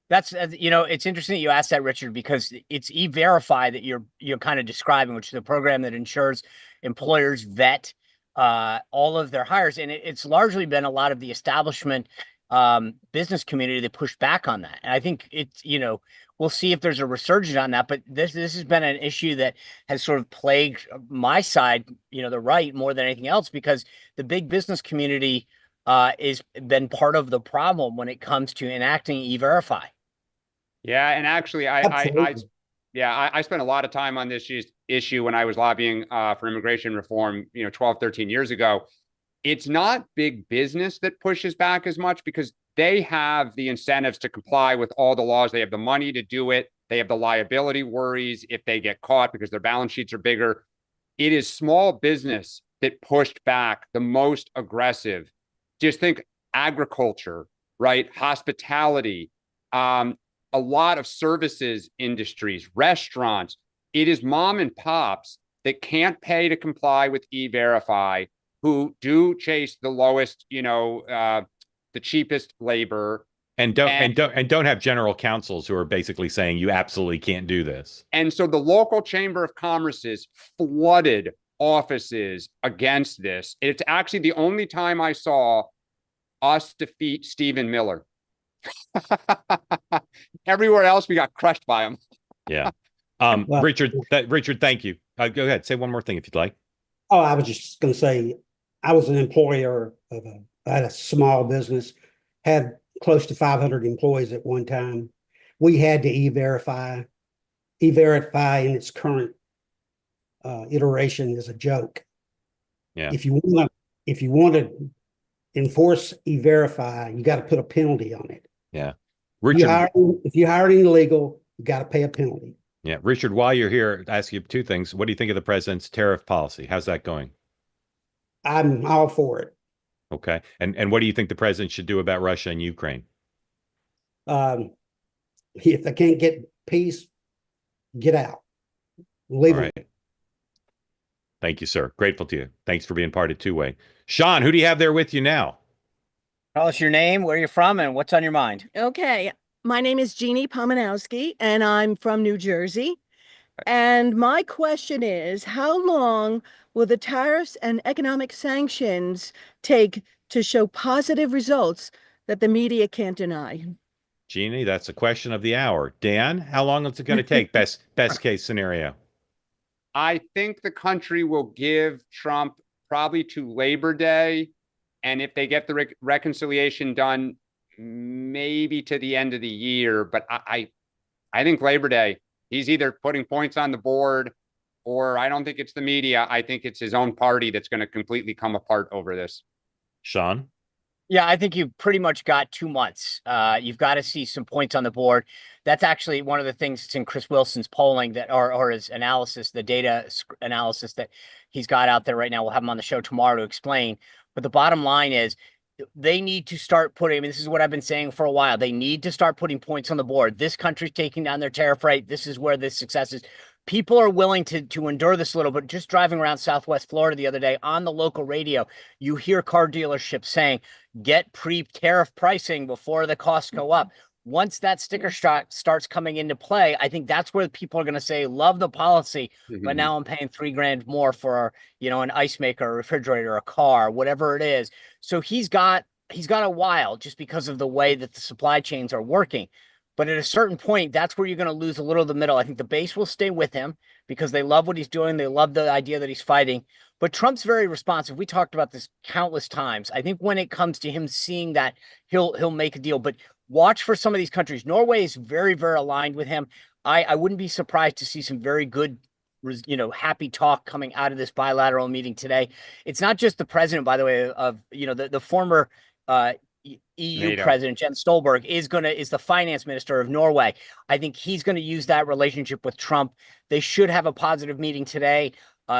That's it's interesting that you asked that, Richard, because it's E-Verify that you're kind of describing, which is a program that ensures employers vet all of their hires, and it's largely been a lot of the establishment business community that pushed back on that. And I think it's we'll see if there's a resurgence on that, but this has been an issue that has sort of plagued my side, the right, more than anything else, because the big business community is been part of the problem when it comes to enacting E-Verify.
Yeah, and actually, I spent a lot of time on this issue when I was lobbying for immigration reform, 12, 13 years ago. It's not big business that pushes back as much because they have the incentives to comply with all the laws. They have the money to do it. They have the liability worries if they get caught because their balance sheets are bigger. It is small business that pushed back the most aggressive. Just think agriculture, right? Hospitality, a lot of services industries, restaurants. It is mom and pops that can't pay to comply with E-Verify, who do chase the lowest, the cheapest labor,
and don't have general counsels who are basically saying you absolutely can't do this.
And so the local chamber of commerce's flooded offices against this. It's actually the only time I saw us defeat Stephen Miller. Everywhere else we got crushed by him.
Yeah. Richard, thank you. Go ahead, say one more thing if you'd like.
Oh, I was just going to say, I was an employer I had a small business, had close to 500 employees at one time. We had to E-Verify. E-Verify in its current iteration is a joke.
Yeah.
If you want to enforce E-Verify, you got to put a penalty on it.
Yeah. Richard,
if you hire an illegal, you got to pay a penalty.
Yeah. Richard, while you're here, I'll ask you two things. What do you think of the president's tariff policy? How's that going?
I'm all for it.
Okay. And what do you think the president should do about Russia and Ukraine?
If they can't get peace, get out. Leave
All right. Thank you, sir. Grateful to you. Thanks for being part of Two Way. Sean, who do you have there with you now?
Tell us your name, where you're from, and what's on your mind.
Okay. My name is Jeannie Pomanowski, and I'm from New Jersey. And my question is, how long will the tariffs and economic sanctions take to show positive results that the media can't deny?
Jeannie, that's a question of the hour. Dan, how long is it going to take? Best case scenario.
I think the country will give Trump probably to Labor Day. And if they get the reconciliation done, maybe to the end of the year. But I think Labor Day, he's either putting points on the board, or I don't think it's the media. I think it's his own party that's going to completely come apart over this.
Sean?
Yeah, I think you've pretty much got 2 months. You've got to see some points on the board. That's actually one of the things that's in Chris Wilson's polling that, or his analysis, the data analysis that he's got out there right now. We'll have him on the show tomorrow to explain. But the bottom line is they need to start putting, this is what I've been saying for a while. They need to start putting points on the board. This country's taking down their tariff rate. This is where the success is. People are willing to endure this a little bit. Just driving around Southwest Florida the other day on the local radio, you hear car dealerships saying, get pre-tariff pricing before the costs go up. Once that sticker shock starts coming into play, I think that's where people are going to say, love the policy, but now I'm paying $3,000 more for, an ice maker, a refrigerator, a car, whatever it is. So he's got a while just because of the way that the supply chains are working. But at a certain point, that's where you're going to lose a little of the middle. I think the base will stay with him because they love what he's doing. They love the idea that he's fighting. But Trump's very responsive. We talked about this countless times. I think when it comes to him seeing that, he'll make a deal. But watch for some of these countries. Norway is very, very aligned with him. I wouldn't be surprised to see some very good, happy talk coming out of this bilateral meeting today. It's not just the president, by the way, of, the former EU
NATO
president Jens Stoltenberg is the finance minister of Norway. I think he's going to use that relationship with Trump. They should have a positive meeting today,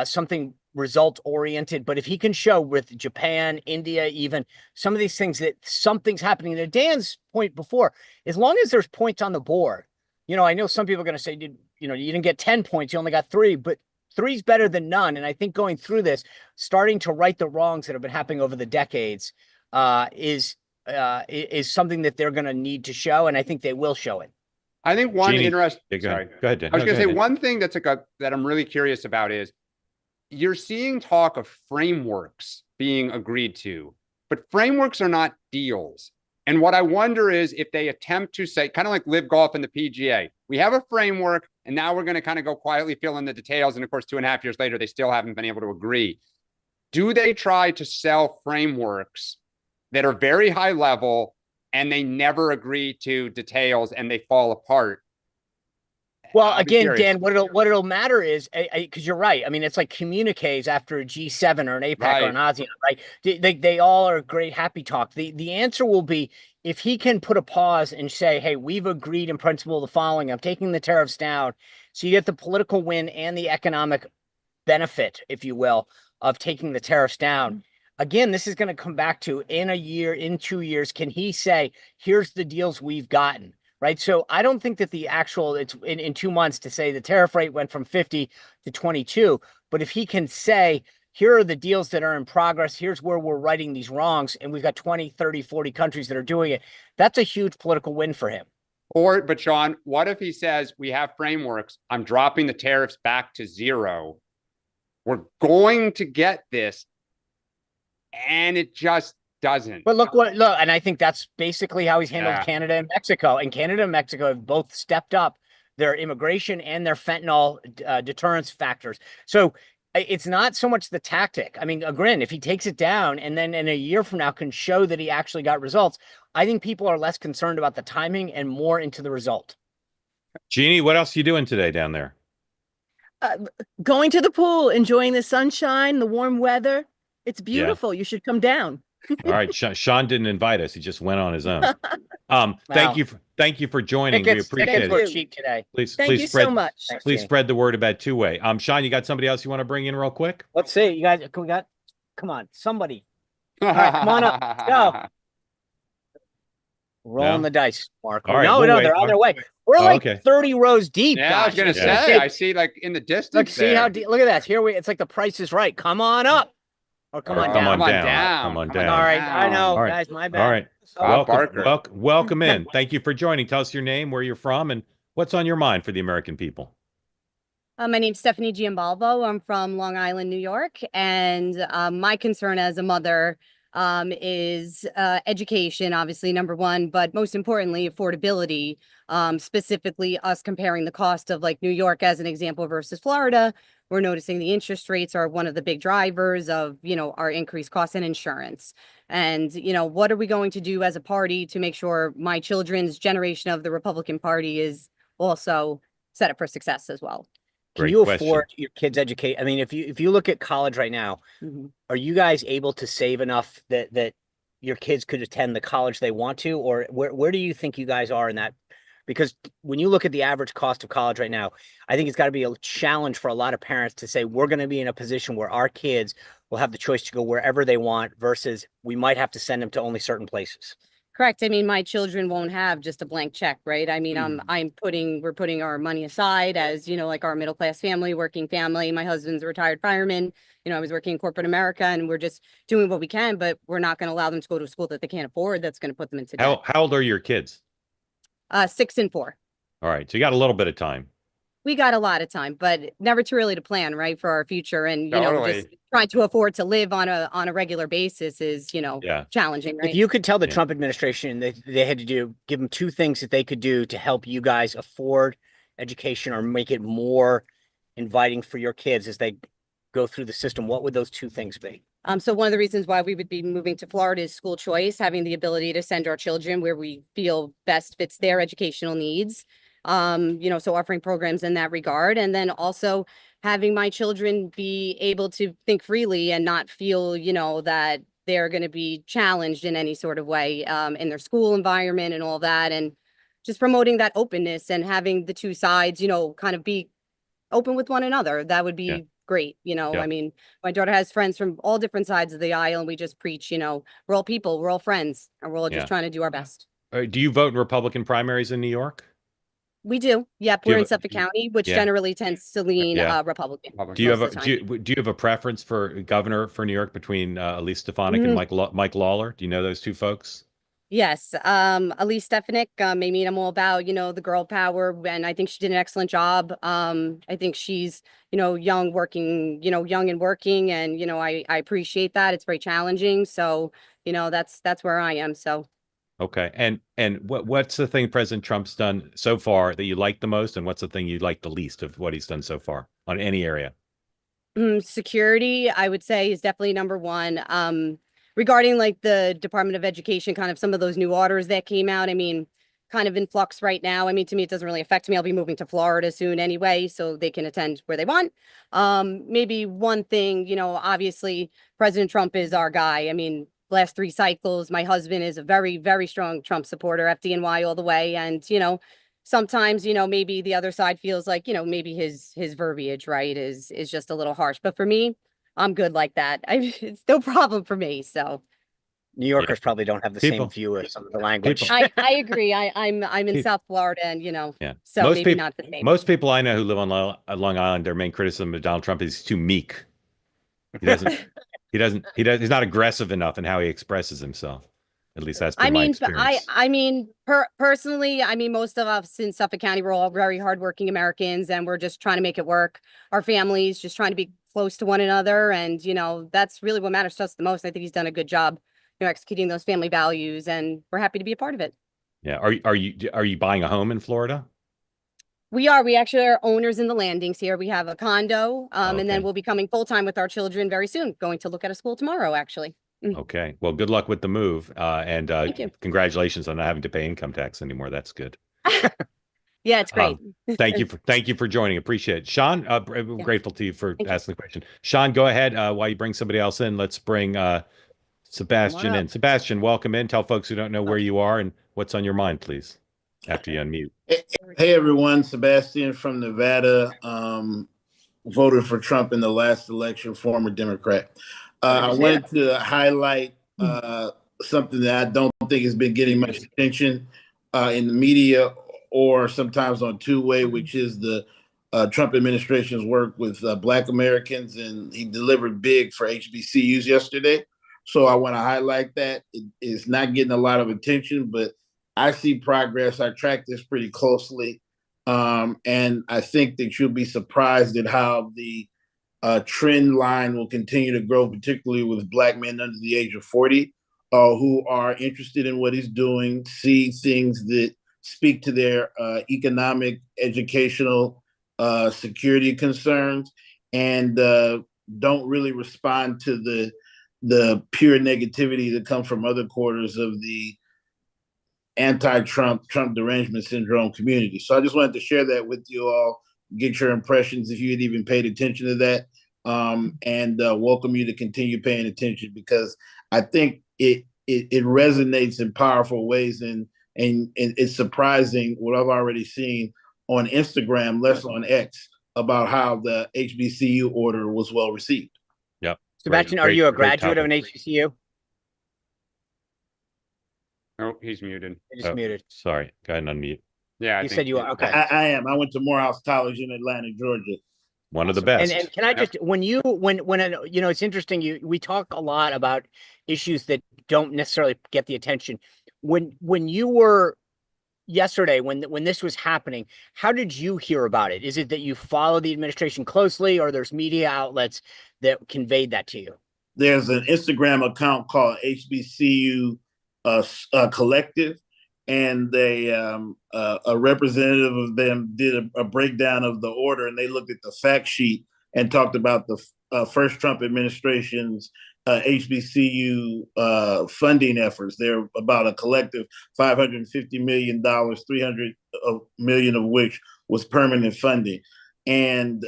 something result oriented. But if he can show with Japan, India, even some of these things that something's happening, to Dan's point before, as long as there's points on the board, I know some people are going to say, you didn't get 10 points, you only got 3, but 3's better than none. And I think going through this, starting to right the wrongs that have been happening over the decades, is something that they're going to need to show, and I think they will show it.
I think one
Jeannie,
interesting.
yeah, go
Sorry,
go ahead, Dan.
I was
No,
going to
go
say
ahead.
one thing that's that I'm really curious about is you're seeing talk of frameworks being agreed to, but frameworks are not deals. And what I wonder is if they attempt to say, kind of like Live Golf and the PGA, we have a framework, and now we're going to kind of go quietly fill in the details. And of course, 2.5 years later, they still haven't been able to agree. Do they try to sell frameworks that are very high level and they never agree to details and they fall apart?
Well, again, Dan, what it'll matter is, because you're right. I mean, it's like communiques after a G7 or an APEC or an ASEAN, right? They all are great happy talk. The answer will be if he can put a pause and say, hey, we've agreed in principle the following. I'm taking the tariffs down. So you get the political win and the economic benefit, if you will, of taking the tariffs down. Again, this is going to come back to in a year, in 2 years, can he say, here's the deals we've gotten? Right. So I don't think that the actual it's in 2 months to say the tariff rate went from 50 to 22. But if he can say, here are the deals that are in progress, here's where we're righting these wrongs, and we've got 20, 30, 40 countries that are doing it, that's a huge political win for him.
But Sean, what if he says we have frameworks? I'm dropping the tariffs back to 0. We're going to get this. And it just doesn't.
But look, and I think that's basically how he's handled Canada and Mexico. And Canada and Mexico have both stepped up their immigration and their fentanyl deterrence factors. So it's not so much the tactic. I mean, again, if he takes it down and then in a year from now can show that he actually got results, I think people are less concerned about the timing and more into the result.
Jeannie, what else are you doing today down there?
Going to the pool, enjoying the sunshine, the warm weather. It's beautiful. Yeah. You should come down.
All right. Sean didn't invite us. He just went on his own. Thank you for joining. We appreciate it.
Cheap today.
Please
spread
so much. Please spread the word about two-way. Sean, you got somebody else you want to bring in real quick?
Let's see. You guys, come on, somebody. All right, come on up. Let's go. Rolling the dice, Mark.
All right,
no, they're on their way. We're like 30 rows deep.
Yeah, I was gonna say. I see, like in the distance.
Look, see how deep. Look at that. Here it's like the Price is Right. Come on up. Or come on down.
Come on down.
All right. I know, guys. My bad.
All right. Welcome in. Thank you for joining. Tell us your name, where you're from, and what's on your mind for the American people.
My name's Stephanie Giambalvo. I'm from Long Island, New York. And my concern as a mother is education, obviously, number one, but most importantly, affordability, specifically us comparing the cost of like New York as an example versus Florida. We're noticing the interest rates are one of the big drivers of, our increased costs in insurance. And, what are we going to do as a party to make sure my children's generation of the Republican Party is also set up for success as well?
Can you afford your kids' education? I mean, if you look at college right now, are you guys able to save enough that your kids could attend the college they want to? Or where do you think you guys are in that? Because when you look at the average cost of college right now, I think it's got to be a challenge for a lot of parents to say, we're going to be in a position where our kids will have the choice to go wherever they want versus we might have to send them to only certain places.
Correct. I mean, my children won't have just a blank check, right? I mean, we're putting our money aside as, like our middle class family, working family. My husband's a retired fireman. I was working in corporate America, and we're just doing what we can, but we're not going to allow them to go to a school that they can't afford. That's going to put them into debt.
How old are your kids?
6 and 4.
All right. So you got a little bit of time.
We got a lot of time, but never too early to plan, right, for our future. And,
Totally.
Just trying to afford to live on a regular basis is, challenging, right?
If you could tell the Trump administration that they had to give them 2 things that they could do to help you guys afford education or make it more inviting for your kids as they go through the system, what would those 2 things be?
So one of the reasons why we would be moving to Florida is school choice, having the ability to send our children where we feel best fits their educational needs. So offering programs in that regard, and then also having my children be able to think freely and not feel, that they're going to be challenged in any sort of way in their school environment and all that, and just promoting that openness and having the 2 sides, kind of be open with one another. That would be great. I mean, my daughter has friends from all different sides of the aisle, and we just preach, we're all people, we're all friends, and we're all just trying to do our best.
Do you vote in Republican primaries in New York?
We do. Yep.
Do you
We're in
have a-
Suffolk County, which
Yeah.
generally tends to lean
Yeah.
Republican.
Do you have
most
a
of the time.
do you have a preference for governor for New York between Elise Stefanik and Mike Lawler? Do you know those two folks?
Yes. Elise Stefanik, maybe I'm all about, the girl power, and I think she did an excellent job. I think she's, young and working, and, I appreciate that. It's very challenging. So, that's where I am. So.
Okay. And what's the thing President Trump's done so far that you like the most, and what's the thing you like the least of what he's done so far on any area?
Security, I would say, is definitely number one. Regarding like the Department of Education, kind of some of those new orders that came out, I mean, kind of in flux right now. I mean, to me, it doesn't really affect me. I'll be moving to Florida soon anyway, so they can attend where they want. Maybe one thing, obviously, President Trump is our guy. I mean, last 3 cycles, my husband is a very, very strong Trump supporter, FDNY all the way. And, sometimes, maybe the other side feels like, maybe his verbiage, right, is just a little harsh. But for me, I'm good like that. It's no problem for me. So
New Yorkers probably don't have the same view of some of the language.
I agree. I'm in South Florida, and so
most
maybe
people,
not the same.
Most people I know who live on Long Island, their main criticism of Donald Trump is he's too meek. He doesn't. He's not aggressive enough in how he expresses himself. At least that's been my experience.
Personally, most of us in Suffolk County, we're all very hardworking Americans, and we're just trying to make it work. Our families just trying to be close to one another, and that's really what matters to us the most. I think he's done a good job, executing those family values, and we're happy to be a part of it.
Yeah. Are you buying a home in Florida?
We are. We actually are owners in the Landings here. We have a condo, and then we'll be coming full time with our children very soon. Going to look at a school tomorrow, actually.
Okay. Well, good luck with the move, and
Thank you.
congratulations on not having to pay income tax anymore. That's good.
Yeah, it's great.
Thank you for joining. Appreciate it, Sean. Grateful to you for asking the question. Sean, go ahead. While you bring somebody else in, let's bring Sebastian in. Sebastian, welcome in. Tell folks who don't know where you are and what's on your mind, please. After you unmute.
Hey everyone, Sebastian from Nevada. Voted for Trump in the last election, former Democrat. I wanted to highlight something that I don't think has been getting much attention in the media or sometimes on two-way, which is the Trump administration's work with Black Americans, and he delivered big for HBCUs yesterday. So I want to highlight that. It's not getting a lot of attention, but I see progress. I track this pretty closely. And I think that you'll be surprised at how the trend line will continue to grow, particularly with Black men under the age of 40 who are interested in what he's doing, see things that speak to their economic, educational, security concerns, and don't really respond to the pure negativity that comes from other quarters of the anti-Trump, Trump derangement syndrome community. So I just wanted to share that with you all, get your impressions if you had even paid attention to that, and welcome you to continue paying attention, because I think it resonates in powerful ways, and it's surprising what I've already seen on Instagram, less on X, about how the HBCU order was well received.
Yep.
Sebastian, are you a graduate of an HBCU?
Oh, he's muted.
He's muted.
Sorry. Go ahead and unmute.
Yeah,
you said you are. Okay.
I am. I went to Morehouse College in Atlanta, Georgia.
One of the best.
And can I just, when it's interesting, we talk a lot about issues that don't necessarily get the attention. When you were yesterday, when this was happening, how did you hear about it? Is it that you follow the administration closely, or there's media outlets that conveyed that to you?
There's an Instagram account called HBCU Collective, and they a representative of them did a breakdown of the order, and they looked at the fact sheet and talked about the first Trump administration's HBCU funding efforts. They're about a collective $550 million, $300 million of which was permanent funding. And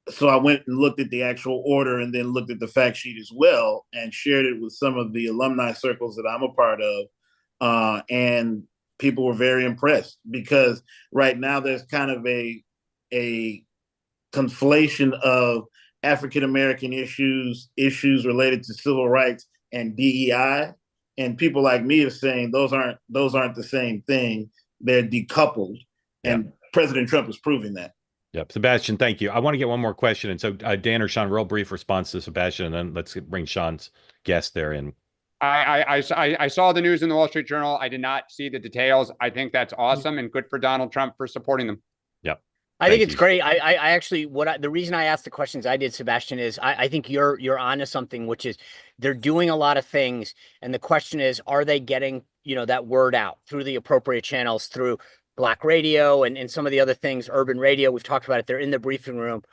so I went and looked at the actual order, and then looked at the fact sheet as well, and shared it with some of the alumni circles that I'm a part of. And people were very impressed, because right now there's kind of a conflation of African-American issues related to civil rights and DEI. And people like me are saying those aren't the same thing. They're decoupled. And President Trump is proving that.
Yep. Sebastian, thank you. I want to get one more question. And so Dan or Sean, real brief response to Sebastian, and then let's bring Sean's guest there in.
I saw the news in the Wall Street Journal. I did not see the details. I think that's awesome and good for Donald Trump for supporting them.
Yep.
I think it's great. I actually, the reason I asked the questions I did, Sebastian, is I think you're onto something, which is they're doing a lot of things. And the question is, are they getting, that word out through the appropriate channels, through Black radio and some of the other things, urban radio? We've talked about it. They're in the briefing room.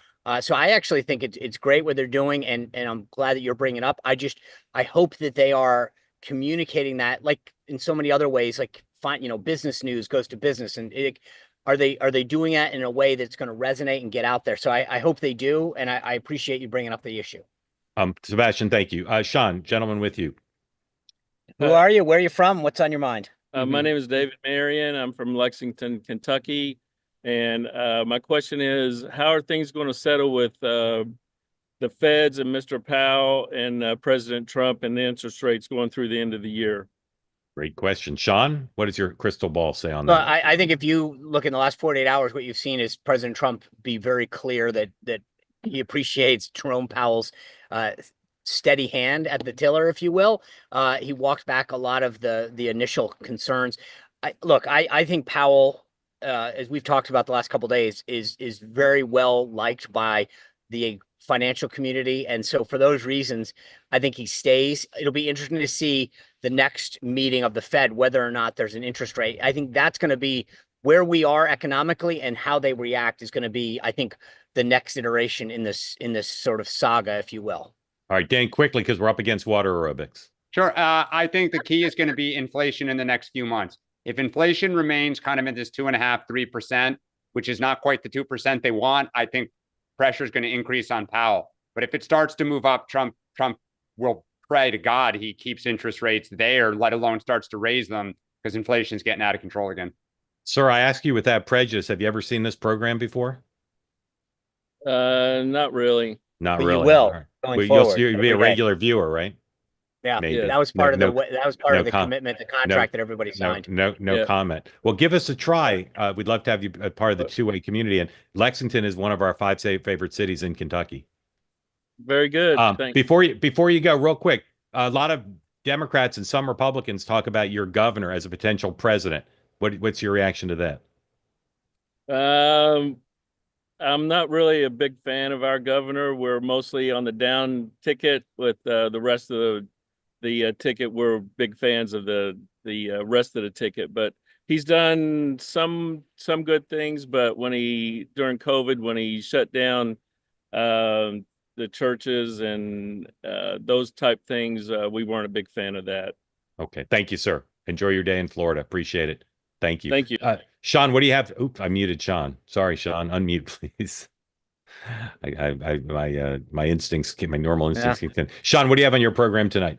So I actually think it's great what they're doing. And I'm glad that you're bringing it up. I hope that they are communicating that, like in so many other ways, like business news goes to business. And are they doing that in a way that's going to resonate and get out there? So I hope they do. And I appreciate you bringing up the issue.
Sebastian, thank you. Sean, gentleman with you.
Who are you? Where are you from? What's on your mind?
My name is David Marion. I'm from Lexington, Kentucky. And my question is, how are things going to settle with the feds and Mr. Powell and President Trump and the interest rates going through the end of the year?
Great question. Sean, what does your crystal ball say on that?
Well, I think if you look in the last 48 hours, what you've seen is President Trump be very clear that he appreciates Jerome Powell's steady hand at the tiller, if you will. He walked back a lot of the initial concerns. I think Powell, as we've talked about the last couple of days, is very well liked by the financial community. And so for those reasons, I think he stays. It'll be interesting to see the next meeting of the Fed, whether or not there's an interest rate. I think that's going to be where we are economically, and how they react is going to be, I think, the next iteration in this sort of saga, if you will.
All right, Dan, quickly, because we're up against water aerobics.
Sure. I think the key is going to be inflation in the next few months. If inflation remains kind of in this 2.5%, 3%, which is not quite the 2% they want, I think pressure is going to increase on Powell. But if it starts to move up, Trump will pray to God he keeps interest rates there, let alone starts to raise them, because inflation is getting out of control again.
Sir, I ask you with that prejudice, have you ever seen this program before?
Not really.
Not
but
really.
You will
right.
going forward.
You'll be a regular viewer, right?
Yeah,
Maybe.
That was part of the commitment, the contract that everybody signed.
No comment. Well, give us a try. We'd love to have you a part of the two-way community. And Lexington is one of our 5 favorite cities in Kentucky.
Very good. Thanks.
Before you go, real quick, a lot of Democrats and some Republicans talk about your governor as a potential president. What's your reaction to that?
I'm not really a big fan of our governor. We're mostly on the down ticket with the rest of the ticket. We're big fans of the rest of the ticket, but he's done some good things. But during COVID, when he shut down the churches and those type things, we weren't a big fan of that.
Okay. Thank you, sir. Enjoy your day in Florida. Appreciate it. Thank you.
Thank you.
Sean, what do you have? Oops, I muted Sean. Sorry, Sean. Unmute, please. My instincts, my normal instincts kicked in. Sean, what do you have on your program tonight?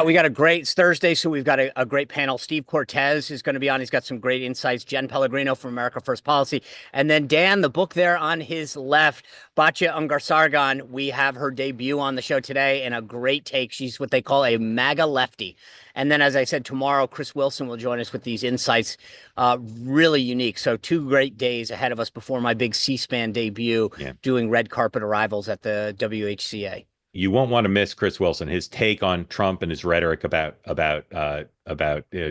We got it's Thursday, so we've got a great panel. Steve Cortez is going to be on. He's got some great insights. Jen Pellegrino from America First Policy. And then Dan, the book there on his left, Batya Ungar-Sargon. We have her debut on the show today, and a great take. She's what they call a MAGA lefty. And then, as I said, tomorrow, Chris Wilson will join us with these insights. Really unique. So 2 great days ahead of us before my big C-SPAN debut, doing red carpet arrivals at the WHCA.
You won't want to miss Chris Wilson. His take on Trump and his rhetoric about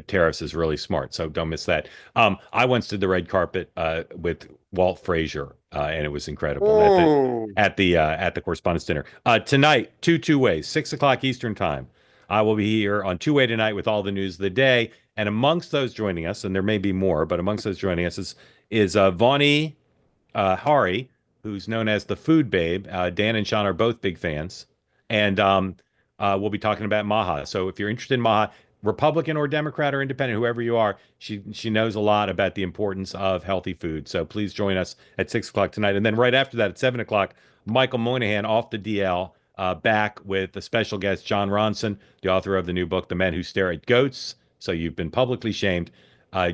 tariffs is really smart. So don't miss that. I once did the red carpet with Walt Frazier, and it was incredible at the Correspondents' Dinner. Tonight, two ways, 6 o'clock Eastern Time. I will be here on Two Way tonight with all the news of the day. And amongst those joining us, and there may be more, but amongst those joining us is Vani Hari, who's known as the Food Babe. Dan and Sean are both big fans. And we'll be talking about Maha. So if you're interested in Maha, Republican or Democrat or independent, whoever you are, she knows a lot about the importance of healthy food. So please join us at 6 o'clock tonight. And then right after that at 7 o'clock, Michael Moynihan off the DL, back with a special guest, John Ronson, the author of the new book, The Men Who Stare at Goats. So you've been publicly shamed.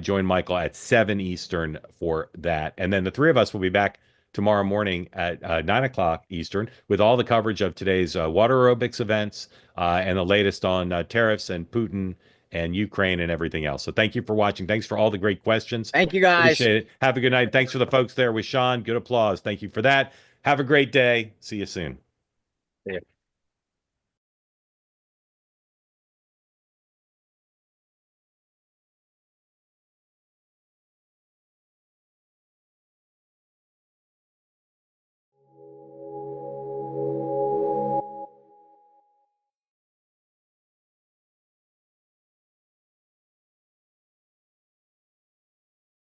Join Michael at 7 Eastern for that. And then the 3 of us will be back tomorrow morning at 9 o'clock Eastern with all the coverage of today's water aerobics events and the latest on tariffs and Putin and Ukraine and everything else. So thank you for watching. Thanks for all the great questions.
Thank you, guys.
Appreciate it. Have a good night. Thanks for the folks there with Sean. Good applause. Thank you for that. Have a great day. See you soon.
Yeah.